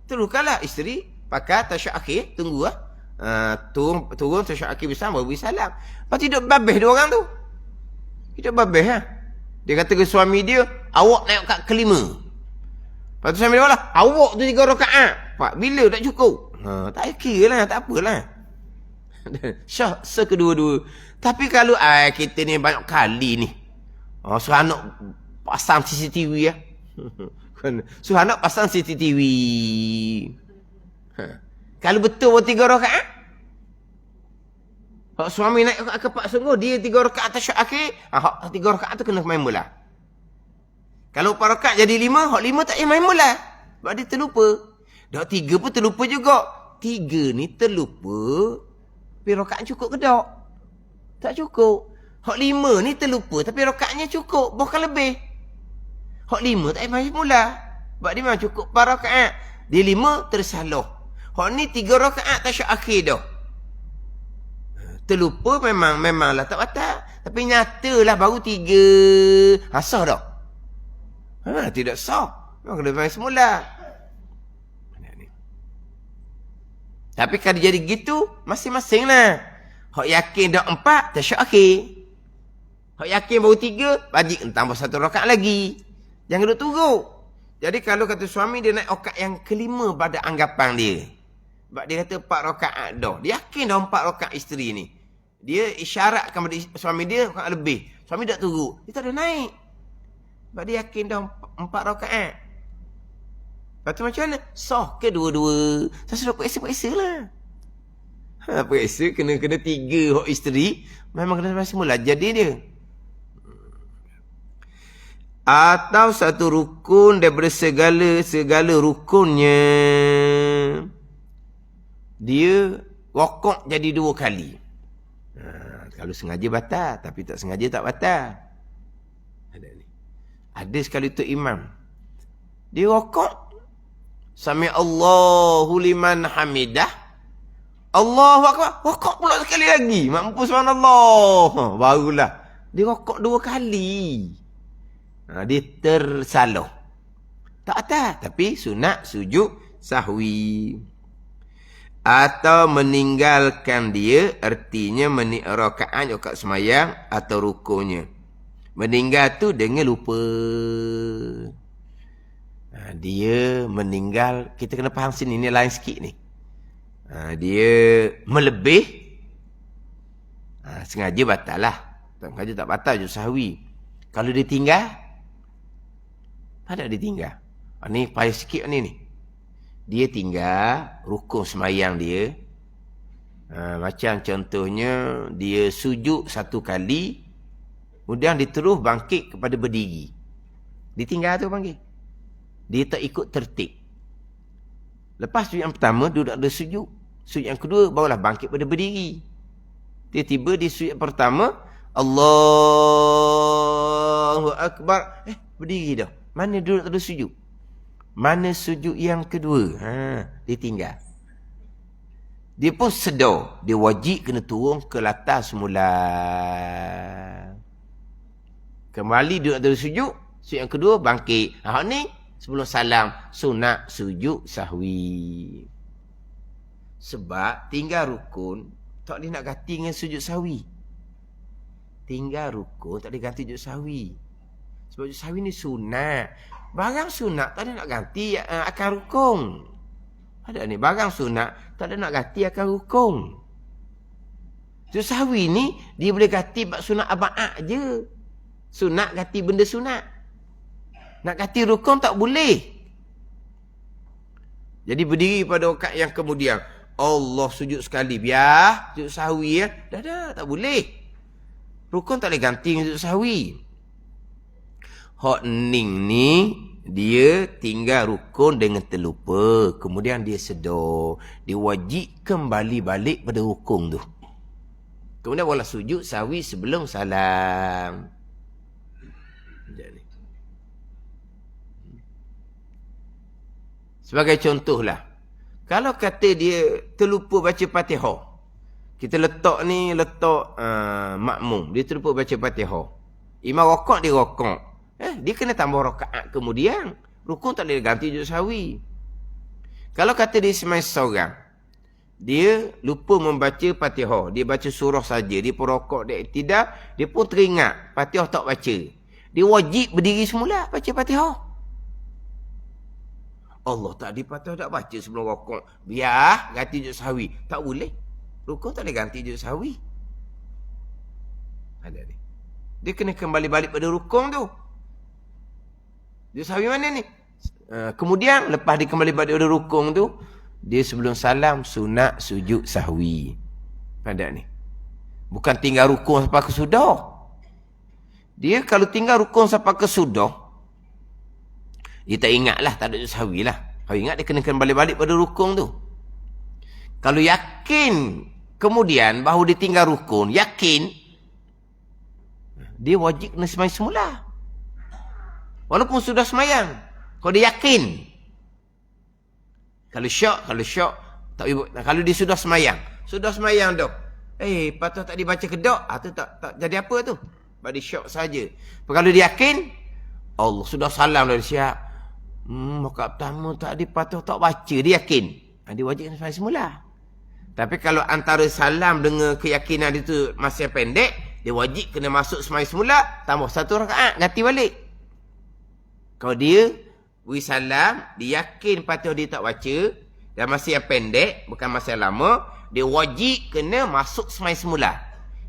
Teruskanlah isteri. Pakai tasyahud akhir. Tunggu lah. Turun tasyahud akhir bersama. Baru salam. Lepas tu hidup babeh dua orang tu. Hidup babeh lah. Dia kata ke suami dia, awak naik rakaat kelima. Lepas tu suami dia kata, awak tu 3 rakaat. Pak, bila tak cukup? Tak kira lah, tak apalah. Syah, sekedua-dua. Tapi kalau kita ni banyak kali ni. Suruh anak pasang CCTV ya. Suruh anak pasang CCTV. Kalau betul 3 rakaat. Hak suami naik rakaat keempat sungguh, dia 3 rakaat tasyahud akhir. Hak 3 rakaat tu kena main mula. Kalau 4 rakaat jadi 5, hak 5 tak payah main mula. Sebab dia terlupa. Dak 3 pun terlupa juga. 3 ni terlupa. Tapi rakaat cukup ke tak? Tak cukup. Hak 5 ni terlupa tapi rakaatnya cukup, bahkan lebih. Hak 5 tak payah main mula. Sebab dia memang cukup 4 rakaat. Dia 5 tersalah. Hak ni 3 rakaat tasyahud akhir dah. Terlupa memanglah tak batal. Tapi nyatalah baru 3. Sah dah. Tidak sah. Memang kena main semula. Tapi kalau jadi gitu, masing-masing lah. Hak yakin dah 4, tasyahud akhir. Hak yakin baru 3, bagi tambah 1 rakaat lagi. Jangan duduk turut. Jadi kalau kata suami dia naik rakaat yang kelima pada anggapan dia. Sebab dia kata 4 rakaat dah. Dia yakin dah 4 rakaat isteri ni. Dia isyaratkan pada suami dia rakaat lebih. Suami tak turut. Dia tak ada naik. Sebab dia yakin dah 4 rakaat. Lepas tu macam mana? Sah ke dua-dua? Saya sudah periksa-periksa lah. Periksa kena 3 hak isteri. Memang kena sampai semula jadi dia. Atau satu rukun daripada segala rukunnya. Dia rokok jadi 2 kali. Kalau sengaja batal, tapi tak sengaja tak batal. Ada sekali tu imam. Dia rokok. Sami Allahu liman hamidah. Allahu akbar. Rokok pula sekali lagi. Mampu subhanallah. Barulah. Dia rokok 2 kali. Dia tersalah. Tak atas. Tapi sunat sujud sahwi. Atau meninggalkan dia. Artinya rakaat semayang. Atau rukunya. Meninggal tu dengan lupa. Dia meninggal. Kita kena faham sini. Ini lain sikit ni. Dia melebih. Sengaja batal lah. Sengaja tak batal sujud sahwi. Kalau dia tinggal. Ada dia tinggal. Ni payah sikit ni. Dia tinggal rukun semayang dia. Macam contohnya dia sujud 1 kali. Kemudian dia terus bangkit kepada berdiri. Dia tinggal tu bangkit. Dia tak ikut tertib. Lepas sujud yang pertama duduk ada sujud. Sujud yang kedua barulah bangkit pada berdiri. Tiba-tiba di sujud yang pertama Allahu Akbar. Berdiri dah. Mana duduk ada sujud? Mana sujud yang kedua? Dia tinggal. Dia pun sedar. Dia wajib kena turun ke latar semula. Kembali duduk ada sujud. Sujud yang kedua bangkit. Ni sebelum salam sunat sujud sahwi. Sebab tinggal rukun tak boleh nak ganti dengan sujud sahwi. Tinggal rukun tak boleh ganti sujud sahwi. Sebab sujud sahwi ni sunat. Barang sunat tak ada nak ganti akan rukun. Ada ni barang sunat tak ada nak ganti akan rukun. Sujud sahwi ni dia boleh ganti bab sunat aba'at je. Sunat ganti benda sunat. Nak ganti rukun tak boleh. Jadi berdiri pada rakaat yang kemudian. Allah sujud sekali. Biar sujud sahwi ya. Dah tak boleh. Rukun tak boleh ganti dengan sujud sahwi. Hak ning ni dia tinggal rukun dengan terlupa. Kemudian dia sedar. Dia wajib kembali balik pada rukun tu. Kemudian wala sujud sahwi sebelum salam. Jadi. Sebagai contohlah. Kalau kata dia terlupa baca Fatihah. Kita letak makmum. Dia terlupa baca Fatihah. Imam rokok dia rokok. Dia kena tambah rakaat kemudian. Rukun tak boleh ganti sujud sahwi. Kalau kata dia semai seorang. Dia lupa membaca Fatihah. Dia baca surah saja. Dia pun rokok, dia tidak. Dia pun teringat. Fatihah tak baca. Dia wajib berdiri semula baca Fatihah. Allah tak dipatah tak baca sebelum rokok. Biar ganti sujud sahwi. Tak boleh. Rukun tak boleh ganti sujud sahwi. Ada ni. Dia kena kembali balik pada rukun tu. Sujud sahwi mana ni? Kemudian lepas dia kembali balik pada rukun tu, dia sebelum salam sunat sujud sahwi. Ada ni. Bukan tinggal rukun sampai ke sudah. Dia kalau tinggal rukun sampai ke sudah, dia tak ingat lah, tak ada sujud sahwi lah. Kalau ingat dia kena kembali balik pada rukun tu. Kalau yakin kemudian bahawa dia tinggal rukun, yakin, dia wajib kena semayang semula. Walaupun sudah semayang. Kalau dia yakin. Kalau syak, tak, kalau dia sudah semayang. Sudah semayang dah. Patut tak dibaca kedok. Tu tak jadi apa tu. Bagi syak saja. Kalau dia yakin, Allah sudah salam dah siap. Rakaat pertama tak dipatut tak baca. Dia yakin. Dia wajib kena semayang semula. Tapi kalau antara salam dengan keyakinan dia tu masih pendek, dia wajib kena masuk semayang semula, tambah 1 rakaat, ganti balik. Kalau dia beri salam, dia yakin patut dia tak baca, dan masa yang pendek, bukan masa yang lama, dia wajib kena masuk sembahyang semula.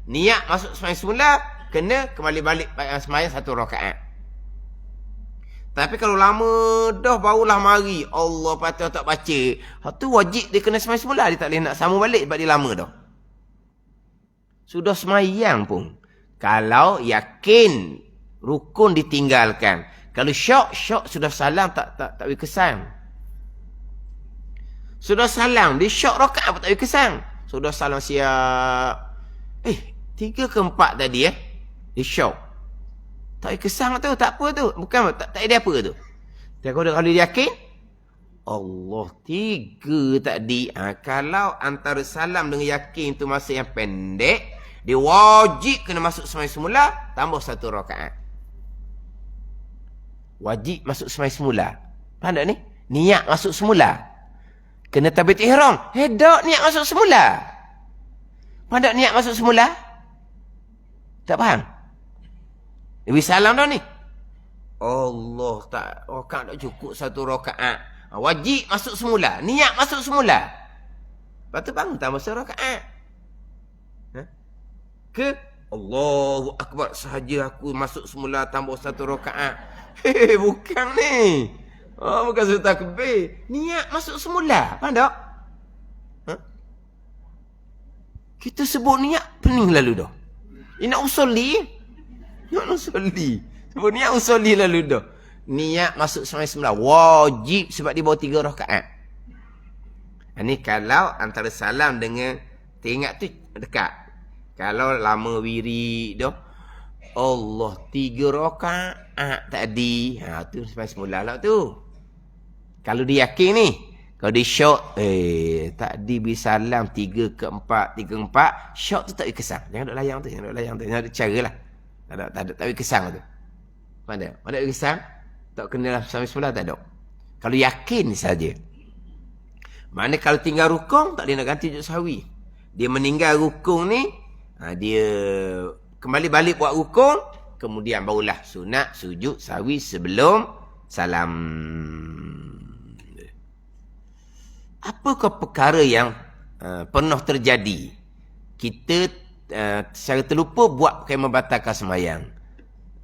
Niat masuk sembahyang semula, kena kembali balik sembahyang 1 rakaat. Tapi kalau lama dah barulah mari, Allah patut tak baca, tu wajib dia kena sembahyang semula, dia tak boleh nak sambung balik sebab dia lama dah. Sudah sembahyang pun, kalau yakin rukun ditinggalkan, kalau syok sudah salam tak boleh kesan. Sudah salam, dia syok rakaat pun tak boleh kesan. Sudah salam siap. 3 ke 4 tadi dia syok. Tak boleh kesan tu, tak apa tu. Bukan tak ada apa tu. Dan kalau dia yakin, Allah 3 tadi. Kalau antara salam dengan yakin tu masa yang pendek, dia wajib kena masuk sembahyang semula, tambah 1 rakaat. Wajib masuk sembahyang semula. Faham tak ni? Niat masuk semula. Kena tabit ihram. Tak niat masuk semula. Faham tak niat masuk semula? Tak faham? Lebih salam dah ni. Allah tak, rakaat tak cukup 1 rakaat. Wajib masuk semula. Niat masuk semula. Lepas tu bangun tambah 1 rakaat. Ke Allahu Akbar sahaja aku masuk semula tambah 1 rakaat. Bukan ni. Bukan suruh takbir. Niat masuk semula. Faham tak? Kita sebut niat pening lalu dah. Nak usolli. Sebut niat usolli lalu dah. Niat masuk semula. Wajib sebab dia bawa 3 rakaat. Ini kalau antara salam dengan teringat tu dekat. Kalau lama wiri dah, Allah 3 rakaat tadi. Tu sampai semula lah tu. Kalau dia yakin ni, kalau dia syok, tadi bisa salam 3 ke 4, syok tu tak boleh kesang. Jangan duk layang tu, jangan ada cara lah. Tak boleh kesang tu. Mana boleh kesang? Tak kena sampai semula tak ada. Kalau yakin saja. Mana kalau tinggal rukun, tak boleh nak ganti sujud sahwi. Dia meninggal rukun ni, dia kembali balik buat rukun, kemudian barulah sunat sujud sahwi sebelum salam. Apakah perkara yang pernah terjadi? Kita secara terlupa buat perkara membatalkan sembahyang.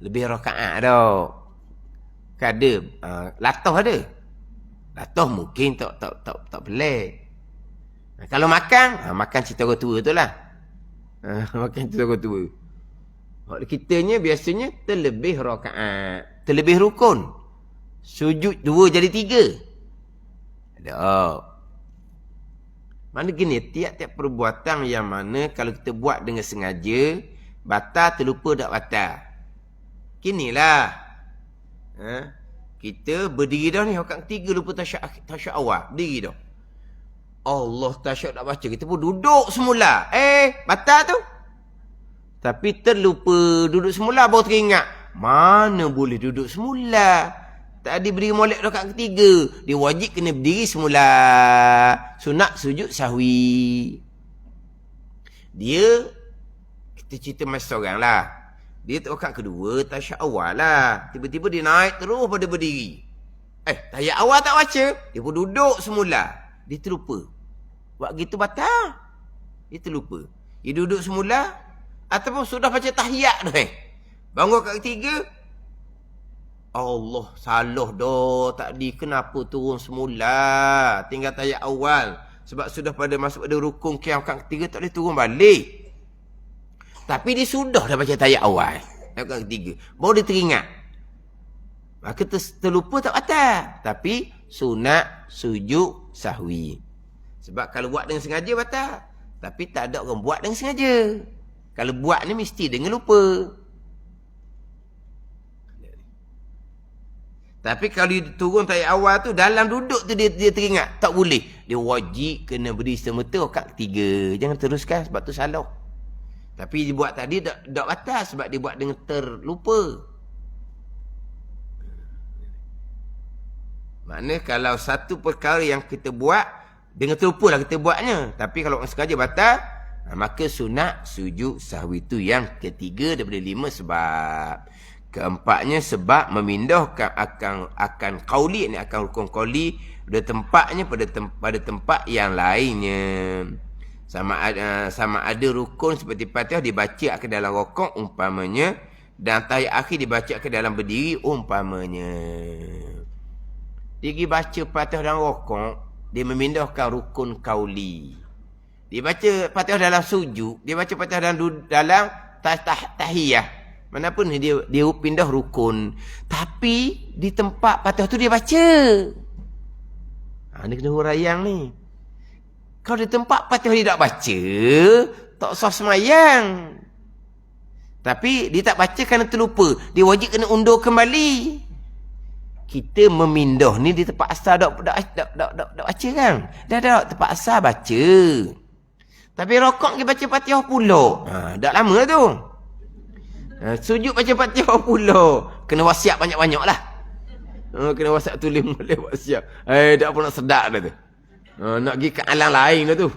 Lebih rakaat dah. Ada latah ada. Latah mungkin tak pelik. Kalau makan cerita orang tua tu lah. Makan cerita orang tua. Kitanya biasanya terlebih rakaat, terlebih rukun. Sujud 2 jadi 3. Ada. Mana gini, tiap-tiap perbuatan yang mana kalau kita buat dengan sengaja, batal terlupa tak batal. Ginilah. Kita berdiri dah ni, rakaat 3 lupa tasyahud awal. Berdiri dah. Allah tasyahud nak baca, kita pun duduk semula. Batal tu. Tapi terlupa duduk semula, baru teringat. Mana boleh duduk semula? Tadi berdiri molek rakaat ketiga. Dia wajib kena berdiri semula. Sunat sujud sahwi. Dia, kita cerita masa orang lah. Dia rakaat kedua, tasyahud awal lah. Tiba-tiba dia naik terus pada berdiri. Tasyahud awal tak baca. Dia pun duduk semula. Dia terlupa. Buat gitu batal. Dia terlupa. Dia duduk semula. Ataupun sudah baca tahiyat dah. Bangun rakaat ketiga. Allah, salah dah tadi, kenapa turun semula, tinggal tahiyat awal, sebab sudah masuk pada rukun qiyam rakaat ketiga, tak boleh turun balik. Tapi dia sudah dah baca tahiyat awal rakaat ketiga, baru dia teringat, maka terlupa tak batal, tapi sunat sujud sahwi. Sebab kalau buat dengan sengaja batal, tapi tak ada orang buat dengan sengaja. Kalau buat ni mesti dengan lupa. Tapi kalau dia turun tahiyat awal tu, dalam duduk tu dia teringat, tak boleh. Dia wajib kena berdiri semata rakaat ketiga. Jangan teruskan sebab tu salah. Tapi dia buat tadi tak batal sebab dia buat dengan terlupa. Maknanya kalau satu perkara yang kita buat, dengan terlupa lah kita buatnya. Tapi kalau orang sengaja batal, maka sunat sujud sahwi tu yang ketiga daripada 5 sebab. Keempatnya sebab memindahkan akan qauli, ni akan rukun qauli pada tempatnya pada tempat yang lainnya. Sama ada rukun seperti Fatihah dibaca ke dalam rukuk umpamanya, dan tahiyat akhir dibaca ke dalam berdiri umpamanya. Dia pergi baca Fatihah dalam rukuk, dia memindahkan rukun qauli. Dia baca Fatihah dalam sujud, dia baca Fatihah dalam tahiyah. Mana pun dia pindah rukun. Tapi di tempat Fatihah tu dia baca. Ni kena huraian ni. Kalau di tempat Fatihah dia tak baca, tak sah semayang. Tapi dia tak baca kerana terlupa. Dia wajib kena undur kembali. Kita memindah ni di tempat asal tak baca kan? Dah tempat asal baca. Tapi rokok kita baca Fatihah pula. Dah lama tu. Sujud baca Fatihah pula. Kena wasiat banyak-banyak lah. Kena wasiat tulis boleh wasiat. Tak pun nak sedap dah tu. Nak pergi ke alam lain dah tu.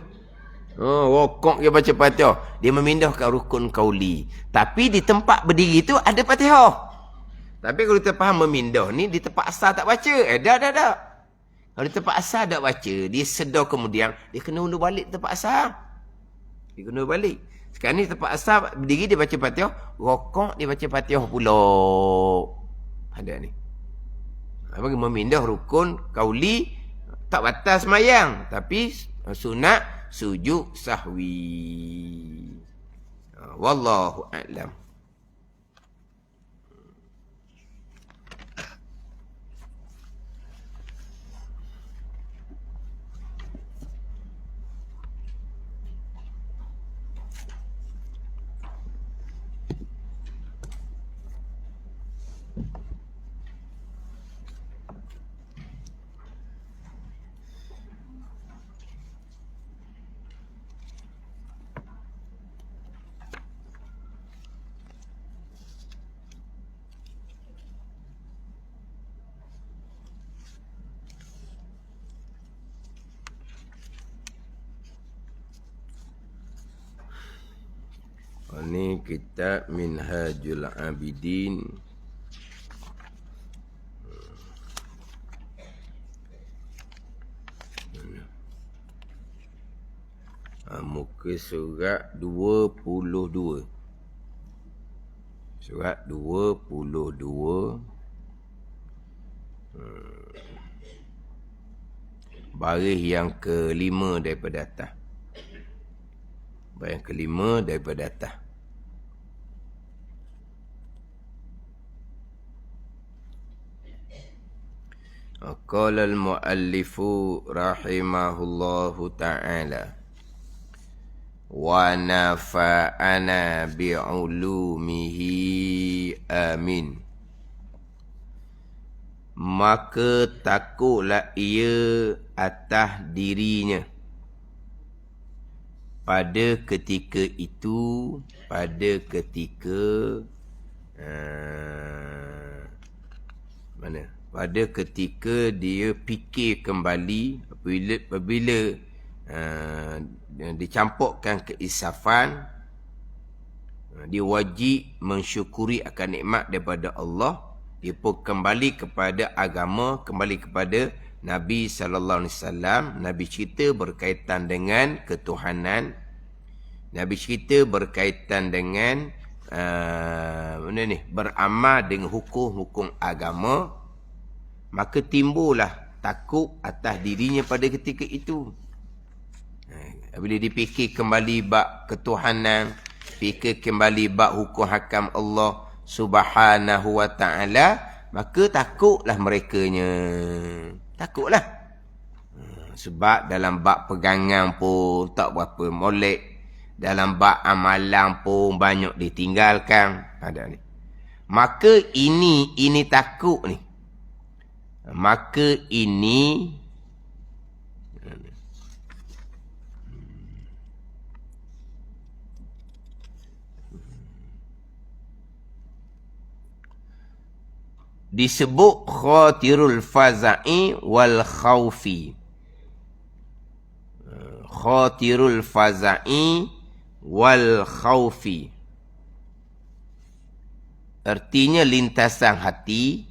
Rokok dia baca Fatihah. Dia memindahkan rukun qauli. Tapi di tempat berdiri tu ada Fatihah. Tapi kalau kita faham memindah ni di tempat asal tak baca. Dah. Kalau di tempat asal tak baca, dia sedar kemudian, dia kena undur balik tempat asal. Dia kena balik. Sekarang ni tempat asal berdiri dia baca Fatihah, rokok dia baca Fatihah pula. Ada ni. Bagi memindah rukun qauli tak batal semayang, tapi sunat sujud sahwi. Wallahu a'lam. Ini kitab Minhajul Abidin. Muka surat 22. Surat 22. Baris yang kelima daripada atas. Baris yang kelima daripada atas. Qala al-muallifu rahimahullahu ta'ala wa nafa'ana bi'ulumihi amin. Maka takutlah ia atas dirinya pada ketika itu, pada ketika pada ketika dia fikir kembali apabila dicampurkan keinsafan, dia wajib mensyukuri akan nikmat daripada Allah. Dia pun kembali kepada agama, kembali kepada Nabi sallallahu alaihi wasallam. Nabi cerita berkaitan dengan ketuhanan. Nabi cerita berkaitan dengan beramal dengan hukum-hukum agama. Maka timbullah takut atas dirinya pada ketika itu. Bila dipikir kembali bab ketuhanan, fikir kembali bab hukum hakam Allah Subhanahu wa ta'ala, maka takutlah merekanya. Takutlah. Sebab dalam bab pegangan pun tak berapa molek. Dalam bab amalan pun banyak ditinggalkan. Ada ni. Maka ini takut ni. Maka ini disebut khatirul faza'i wal khawfi. Khatirul faza'i wal khawfi. Artinya lintasan hati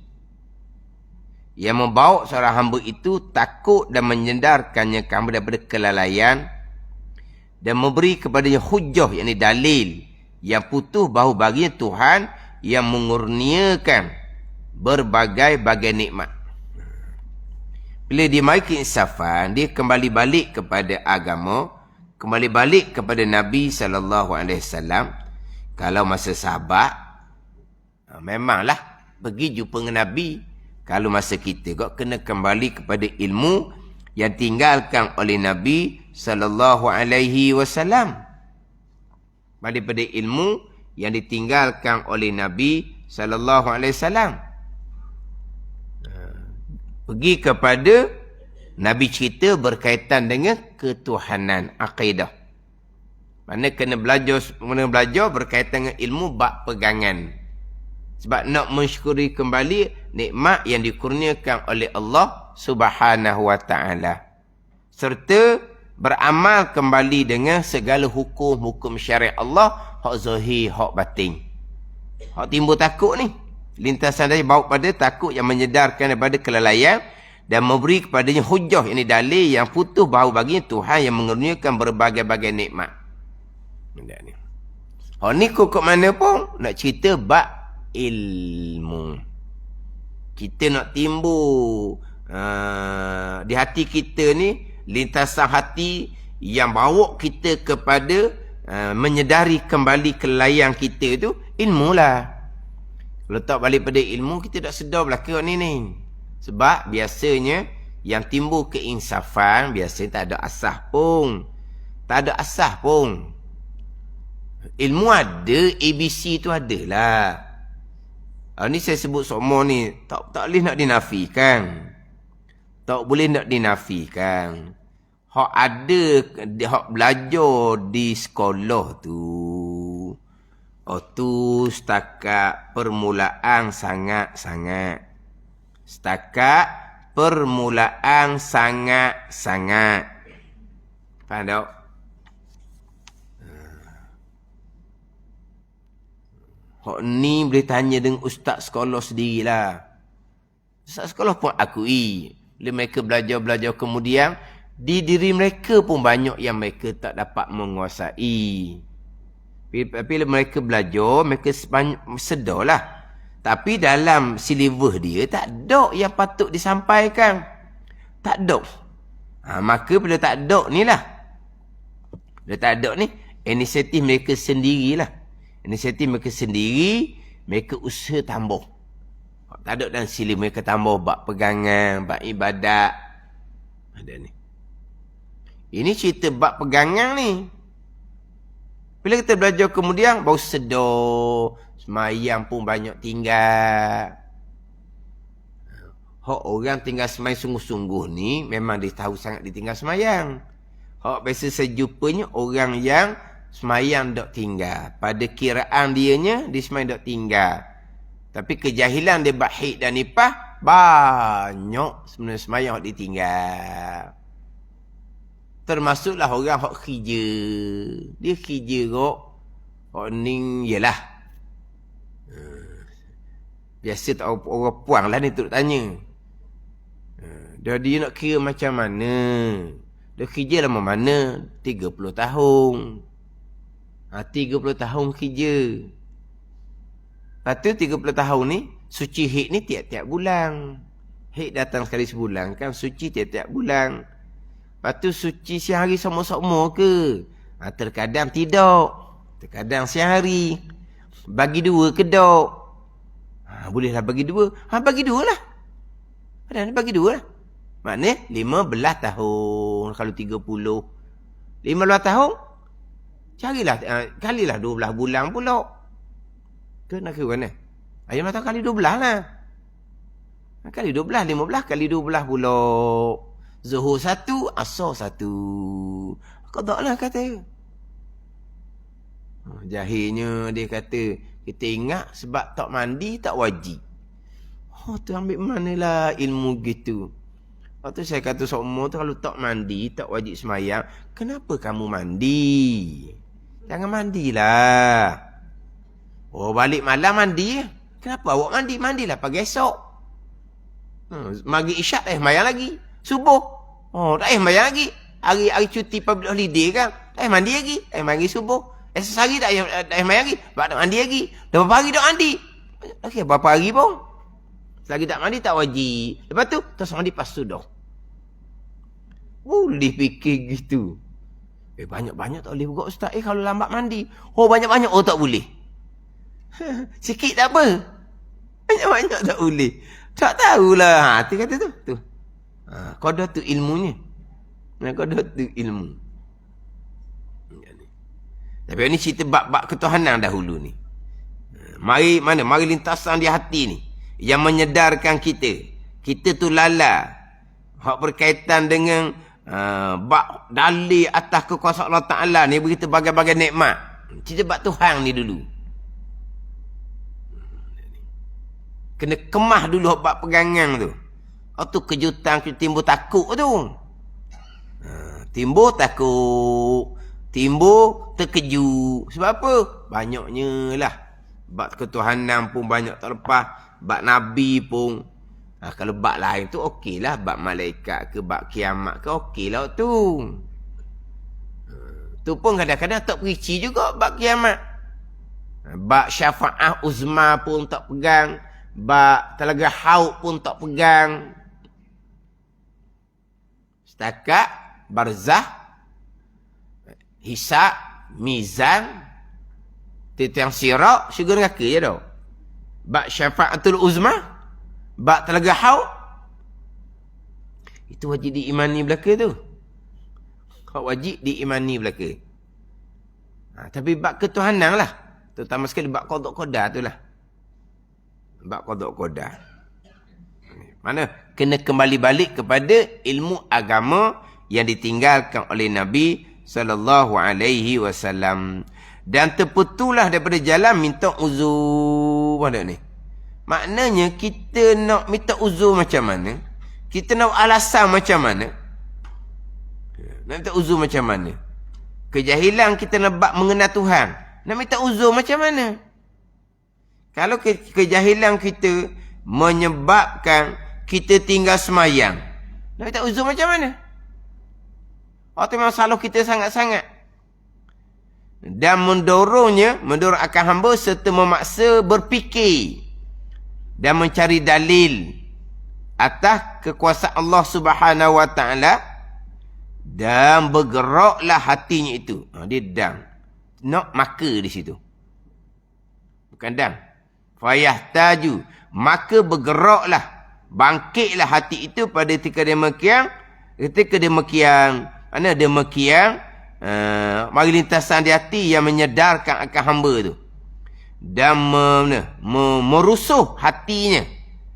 yang membawa seorang hamba itu takut dan menyendarkannya daripada kelalaian dan memberi kepadanya hujjah, yakni dalil yang putus bahawa baginya Tuhan yang mengurniakan berbagai-bagai nikmat. Bila dia mari keinsafan, dia kembali balik kepada agama, kembali balik kepada Nabi SAW. Kalau masa sahabat, memanglah pergi jumpa dengan Nabi. Kalau masa kita kok kena kembali kepada ilmu yang tinggalkan oleh Nabi SAW. Daripada ilmu yang ditinggalkan oleh Nabi SAW. Pergi kepada Nabi cerita berkaitan dengan ketuhanan, akidah. Mana kena belajar berkaitan dengan ilmu bab pegangan. Sebab nak mensyukuri kembali nikmat yang dikurniakan oleh Allah Subhanahu wa taala. Serta beramal kembali dengan segala hukum-hukum syariat Allah, hak zahir, hak batin. Hak timbul takut ni, lintasan tadi bawa pada takut yang menyedarkan daripada kelalaian dan memberi kepadanya hujjah, ini dalil yang putus bahawa baginya Tuhan yang mengurniakan berbagai-bagai nikmat. Hak ni kok mana pun nak cerita bab ilmu. Kita nak timbul di hati kita ni lintasan hati yang bawa kita kepada menyedari kembali kelalaian kita tu, ilmu lah. Kalau tak balik pada ilmu, kita tak sedar belakang ni. Sebab biasanya yang timbul keinsafan biasanya tak ada asas pun. Tak ada asas pun. Ilmu ada, ABC tu adalah. Ni saya sebut semua ni tak boleh nak dinafikan. Tak boleh nak dinafikan. Hak ada, hak belajar di sekolah tu. Tu setakat permulaan sangat-sangat. Setakat permulaan sangat-sangat. Faham tak? Hak ni boleh tanya dengan ustaz sekolah sendirilah. Ustaz sekolah pun akui. Bila mereka belajar-belajar kemudian, di diri mereka pun banyak yang mereka tak dapat menguasai. Bila mereka belajar, mereka sedarlah. Tapi dalam silibus dia, tak ada yang patut disampaikan. Tak ada. Maka bila tak ada ni lah. Bila tak ada ni, inisiatif mereka sendirilah. Inisiatif mereka sendiri, mereka usaha tambah. Tak ada dalam silibus mereka tambah bab pegangan, bab ibadat. Ada ni. Ini cerita bab pegangan ni. Bila kita belajar kemudian, baru sedar. Semayang pun banyak tinggal. Hak orang tinggal semayang sungguh-sungguh ni, memang dia tahu sangat dia tinggal semayang. Hak biasa sejupanya orang yang semayang dok tinggal. Pada kiraan dianya, dia semayang dok tinggal. Tapi kejahilan dia bahid dan nipah, banyak sebenarnya semayang hak ditinggal. Termasuklah orang hak kerja. Dia kerja kok. Hak ni yelah. Biasa tak orang puang lah ni tu tanya. Dia nak kira macam mana. Dia kerja lama mana? 30 tahun. 30 tahun kerja. Lepas tu 30 tahun ni, suci haid ni tiap-tiap bulan. Haid datang sekali sebulan kan, suci tiap-tiap bulan. Lepas tu suci siang hari sama-sama ke? Terkadang tidak. Terkadang siang hari. Bagi dua ke tak? Bolehlah bagi dua. Bagi dua lah. Bagi dua lah. Maknanya 15 tahun kalau 30. 15 tahun, carilah, kalilah 12 bulan pula. Ke nak kira mana? 15 tahun kali 12 lah. Kali 12, 15 kali 12 pula. Zuhur 1, asar 1. Qada lah kata. Jahilnya dia kata, kita ingat sebab tak mandi tak wajib. Tu ambil manalah ilmu gitu. Waktu saya kata semua tu kalau tak mandi tak wajib semayang. Kenapa kamu mandi? Jangan mandilah. Balik malam mandi. Kenapa awak mandi? Mandilah pagi esok. Maghrib isyak tak sembahyang lagi. Subuh. Oh, tak sembahyang lagi. Hari cuti public holiday kan. Tak mandi lagi. Tak mandi subuh. Esok hari tak sembahyang lagi. Sebab tak mandi lagi. Dah berapa hari tak mandi? Okey, berapa hari pun. Selagi tak mandi tak wajib. Lepas tu, terus mandi pas sudah. Boleh fikir gitu. Banyak-banyak tak boleh juga ustaz. Kalau lambat mandi. Oh, banyak-banyak. Oh, tak boleh. Sikit tak apa. Banyak-banyak tak boleh. Tak tahulah. Dia kata tu. Qada tu ilmunya. Qada tu ilmu. Tapi ni cerita bab-bab ketuhanan dahulu ni. Mari lintasan di hati ni. Yang menyedarkan kita. Kita tu lala. Hak berkaitan dengan bab dalil atas kekuasaan Allah Ta'ala ni. Begitu bagai-bagai nikmat. Cerita bab Tuhan ni dulu. Kena kemah dulu bab pegangan tu. Tu kejutan timbul takut tu. Timbul takut. Timbul terkejut. Sebab apa? Banyaknya lah. Bab ketuhanan pun banyak terlepas. Bab Nabi pun. Kalau bab lain tu okey lah. Bab malaikat ke bab kiamat ke okey lah tu. Tu pun kadang-kadang tak perici juga bab kiamat. Bab syafa'ah uzma pun tak pegang. Bab Telaga Haud pun tak pegang. Setakat barzah, hisab, mizan, titiang sirat, syurga neraka je dah. Bab syafa'atul uzma, bab Telaga Haud, itu wajib diimani belaka tu. Kau wajib diimani belaka. Tapi bab ketuhanan lah. Terutama sekali bab qada qadar tu lah. Bab qada qadar. Mana? Kena kembali balik kepada ilmu agama yang ditinggalkan oleh Nabi SAW. Dan terputulah daripada jalan minta uzur. Mana ni? Maknanya kita nak minta uzur macam mana? Kita nak alasan macam mana? Nak minta uzur macam mana? Kejahilan kita nak bab mengenal Tuhan. Nak minta uzur macam mana? Kalau kejahilan kita menyebabkan kita tinggal semayang, nak minta uzur macam mana? Itu masalah kita sangat-sangat. Dan mendorong akan hamba serta memaksa berfikir dan mencari dalil atas kekuasaan Allah Subhanahu Wa Taala, dan bergeraklah hatinya itu. Dia dam. Nak maka di situ. Bukan dam. Fayahtaju, maka bergeraklah, bangkitlah hati itu pada ketika demikian, mana demikian mari lintasan di hati yang menyedarkan akan hamba tu, dan merusuh hatinya,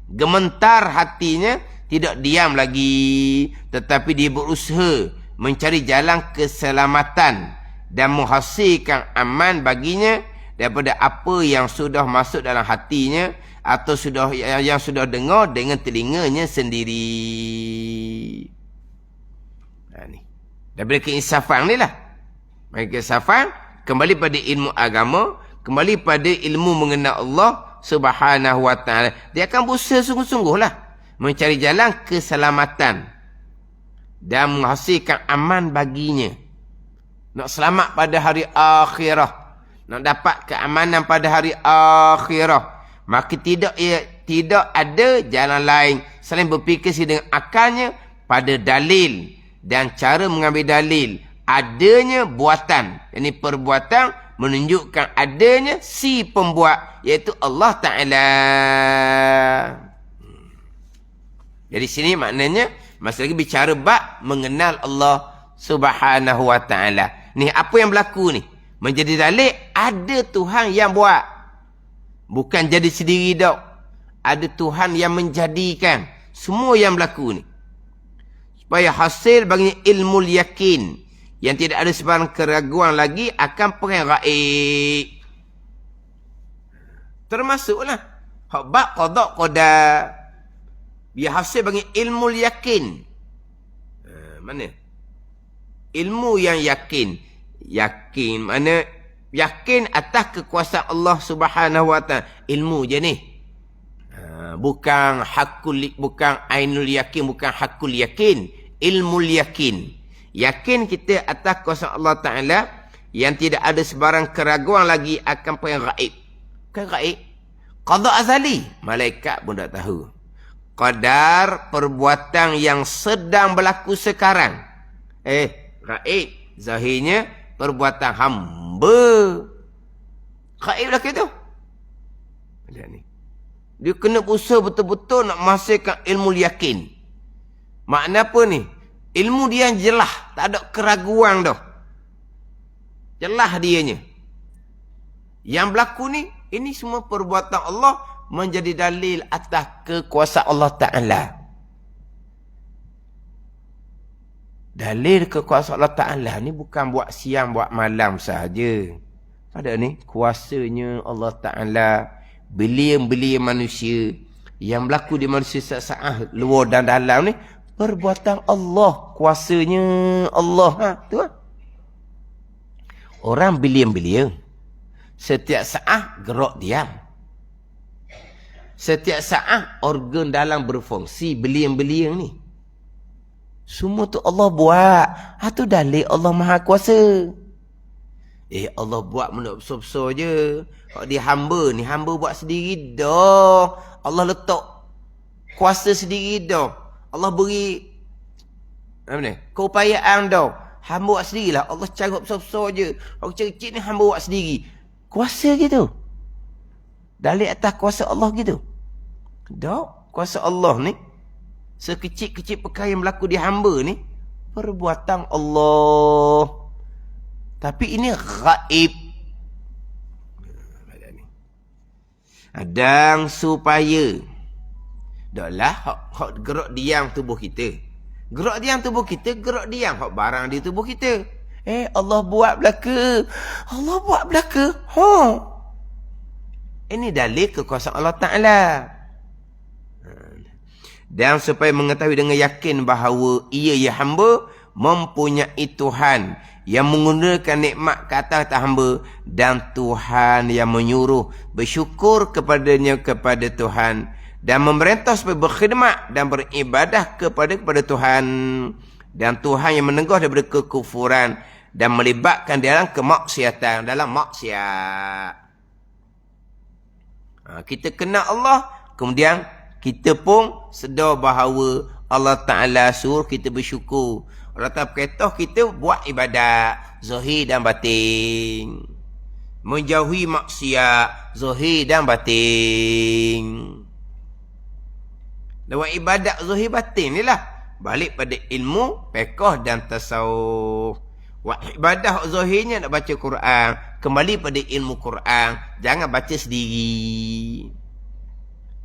gementar hatinya, tidak diam lagi, tetapi dia berusaha mencari jalan keselamatan dan menghasilkan aman baginya daripada apa yang sudah masuk dalam hatinya atau yang sudah dengar dengan telinganya sendiri. Ni. Daripada keinsafan ni lah. Keinsafan, kembali pada ilmu agama, kembali pada ilmu mengenal Allah Subhanahu Wa Taala. Dia akan berusaha sungguh-sungguh lah mencari jalan keselamatan dan menghasilkan aman baginya. Nak selamat pada hari akhirah, nak dapat keamanan pada hari akhirah, maka tidak ada jalan lain selain berfikir dengan akalnya pada dalil dan cara mengambil dalil. Adanya buatan, ini perbuatan menunjukkan adanya si pembuat, iaitu Allah Ta'ala. Jadi sini maknanya masih lagi bicara bab mengenal Allah Subhanahu Wa Ta'ala. Ni apa yang berlaku ni? Menjadi dalil ada Tuhan yang buat. Bukan jadi sendiri dok. Ada Tuhan yang menjadikan semua yang berlaku ni. Supaya hasil baginya ilmu yakin yang tidak ada sebarang keraguan lagi akan perkara gaib. Termasuklah bab qada qadar. Biar hasil bagi ilmu yakin. Mana? Ilmu yang yakin. Yakin mana? Yakin atas kekuasaan Allah Subhanahu Wa Taala. Ilmu je ni. Bukan bukan ainul yakin, bukan hakul yakin. Ilmul yakin. Yakin kita atas kuasa Allah Ta'ala yang tidak ada sebarang keraguan lagi akan apa yang gaib. Bukan gaib. Qada azali. Malaikat pun tak tahu. Qadar perbuatan yang sedang berlaku sekarang. Gaib. Zahirnya perbuatan hamba. Gaib lah kita. Lihat ni. Dia kena berusaha betul-betul nak menghasilkan ilmu yakin. Makna apa ni? Ilmu dia yang jelas. Tak ada keraguan dah. Jelas dianya. Yang berlaku ni, ini semua perbuatan Allah menjadi dalil atas kekuasaan Allah Ta'ala. Dalil kekuasaan Allah Ta'ala ni bukan buat siang, buat malam sahaja. Ada ni, kuasanya Allah Ta'ala. Belia-belia manusia yang berlaku di manusia saat luar dan dalam ni perbuatan Allah, kuasanya Allah. Tu lah. Orang belia-belia setiap saat gerak diam. Setiap saat organ dalam berfungsi, belia-belia ni. Semua tu Allah buat. Tu dalil Allah Maha Kuasa. Allah buat benda besar-besar je. Kalau dia hamba ni, hamba buat sendiri dah. Allah letak kuasa sendiri dah. Allah beri apa ni? Keupayaan dah. Hamba buat sendirilah. Allah cara besar-besar je. Kalau kecil-kecil ni hamba buat sendiri. Kuasa gitu. Dalil atas kuasa Allah gitu. Dah, kuasa Allah ni sekecil-kecil perkara yang berlaku di hamba ni perbuatan Allah. Tapi ini gaib. Dan supaya daklah hak gerak diam tubuh kita. Gerak diam tubuh kita, gerak diam hak barang di tubuh kita. Allah buat belaka. Allah buat belaka. Ini dalil kekuasaan Allah Ta'ala. Dan supaya mengetahui dengan yakin bahawa ia ya hamba mempunyai Tuhan yang menggunakan nikmat ke atas hamba dan Tuhan yang menyuruh bersyukur kepadanya kepada Tuhan dan memerintah supaya berkhidmat dan beribadah kepada Tuhan dan Tuhan yang menegur daripada kekufuran dan melibatkan dalam kemaksiatan, dalam maksiat. Kita kenal Allah, kemudian kita pun sedar bahawa Allah Ta'ala suruh kita bersyukur. Allah Ta'ala berkata kita buat ibadat zahir dan batin. Menjauhi maksiat zahir dan batin. Lewat ibadat zahir batin ni lah. Balik pada ilmu, fiqh dan tasawuf. Ibadah zahirnya nak baca Quran. Kembali pada ilmu Quran. Jangan baca sendiri.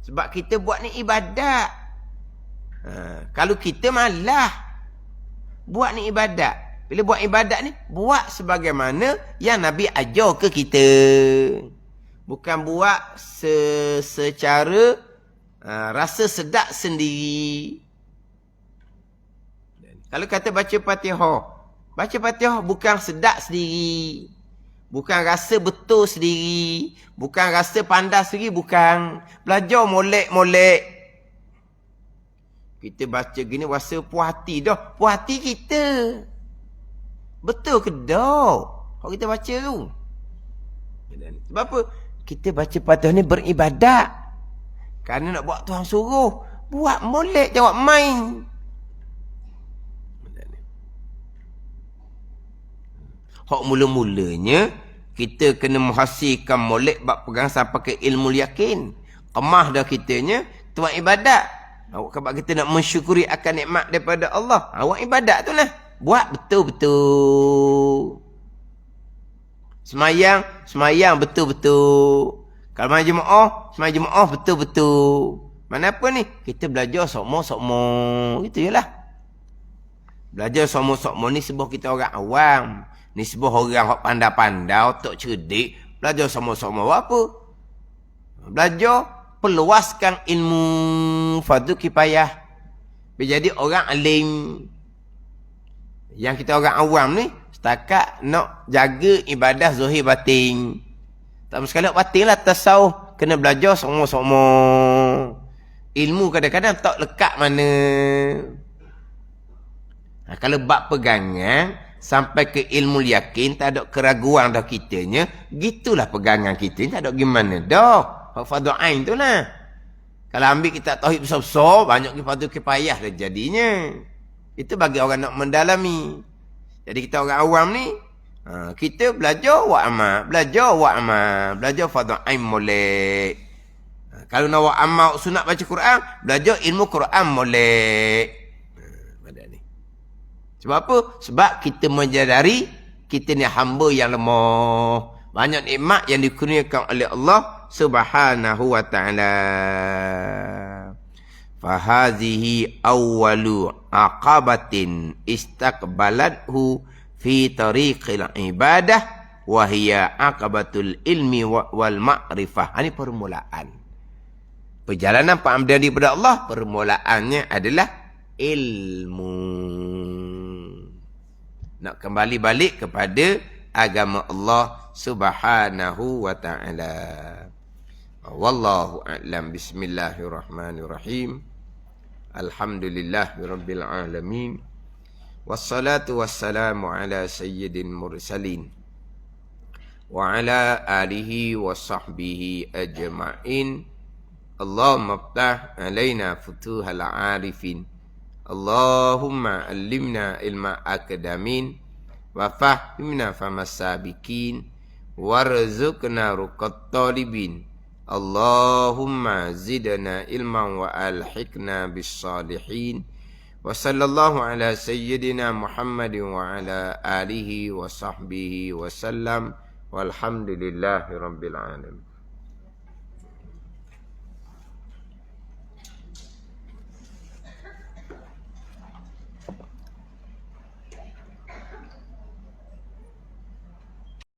Sebab kita buat ni ibadat. Kalau kita malah buat ni ibadat. Bila buat ibadat ni, buat sebagaimana yang Nabi ajar ke kita. Bukan buat secara rasa sedap sendiri. Kalau kata baca Fatihah, baca Fatihah bukan sedap sendiri. Bukan rasa betul sendiri. Bukan rasa pandai sendiri, bukan. Belajar molek-molek. Kita baca gini rasa puas hati dah. Puas hati kita. Betul ke dah? Kalau kita baca tu. Sebab apa? Kita baca Fatihah ni beribadat. Kerana nak buat Tuhan suruh. Buat molek, jawab main. Hak mula-mulanya kita kena menghasilkan molek bab pegang sampai ke ilmu yakin. Kemah dah kitanya tuan ibadat. Sebab kita nak mensyukuri akan nikmat daripada Allah. Awak ibadat tu lah. Buat betul-betul. Semayang betul-betul. Kalau main jemaah, semayang jemaah betul-betul. Mana apa ni? Kita belajar sokmo-sokmo. Gitu je lah. Belajar sokmo-sokmo ni sebab kita orang awam. Ni sebab orang yang pandai-pandai, otak cerdik. Belajar sokmo-sokmo apa? Belajar peluaskan ilmu fardu kifayah. Jadi orang alim. Yang kita orang awam ni setakat nak jaga ibadah zahir batin. Tak sekali batin lah tasawuf. Kena belajar semua-semua. Ilmu kadang-kadang tak lekat mana. Kalau bab pegangan, sampai ke ilmu yakin, tak ada keraguan dah kitanya, gitulah pegangan kita, tak ada gimana dah. Fardu ain tu lah. Kalau ambil kita tauhid besar-besar, banyak fardu kifayah dah jadinya. Itu bagi orang nak mendalami. Jadi kita orang awam ni, kita belajar wa amal, belajar fardu ain molek. Kalau nak wa amal sunat baca Quran, belajar ilmu Quran molek. Sebab apa? Sebab kita menyadari kita ni hamba yang lemah. Banyak nikmat yang dikurniakan oleh Allah Subhanahu wa ta'ala. Fahazihi awwalu aqabatin istaqbalathu fi tariqil ibadah wa hiya aqabatul ilmi wal ma'rifah. Ini permulaan. Perjalanan pengambilan daripada Allah, permulaannya adalah ilmu. Nak kembali balik kepada agama Allah Subhanahu wa ta'ala. Wallahu a'lam. Bismillahirrahmanirrahim. Alhamdulillahirabbil alamin. Wassalatu wassalamu ala sayyidil mursalin wa ala alihi wa sahbihi ajma'in. Allahumma iftah alaina futuhal arifin. Allahumma allimna ilma akadamin wa fahimna famas sabiqin warzuqna ruqat talibin. Allahumma zidna ilman wa alhiqna bis salihin. Wa sallallahu ala sayyidina Muhammadin wa ala alihi wa sahbihi wa sallam. Walhamdulillahi rabbil alamin.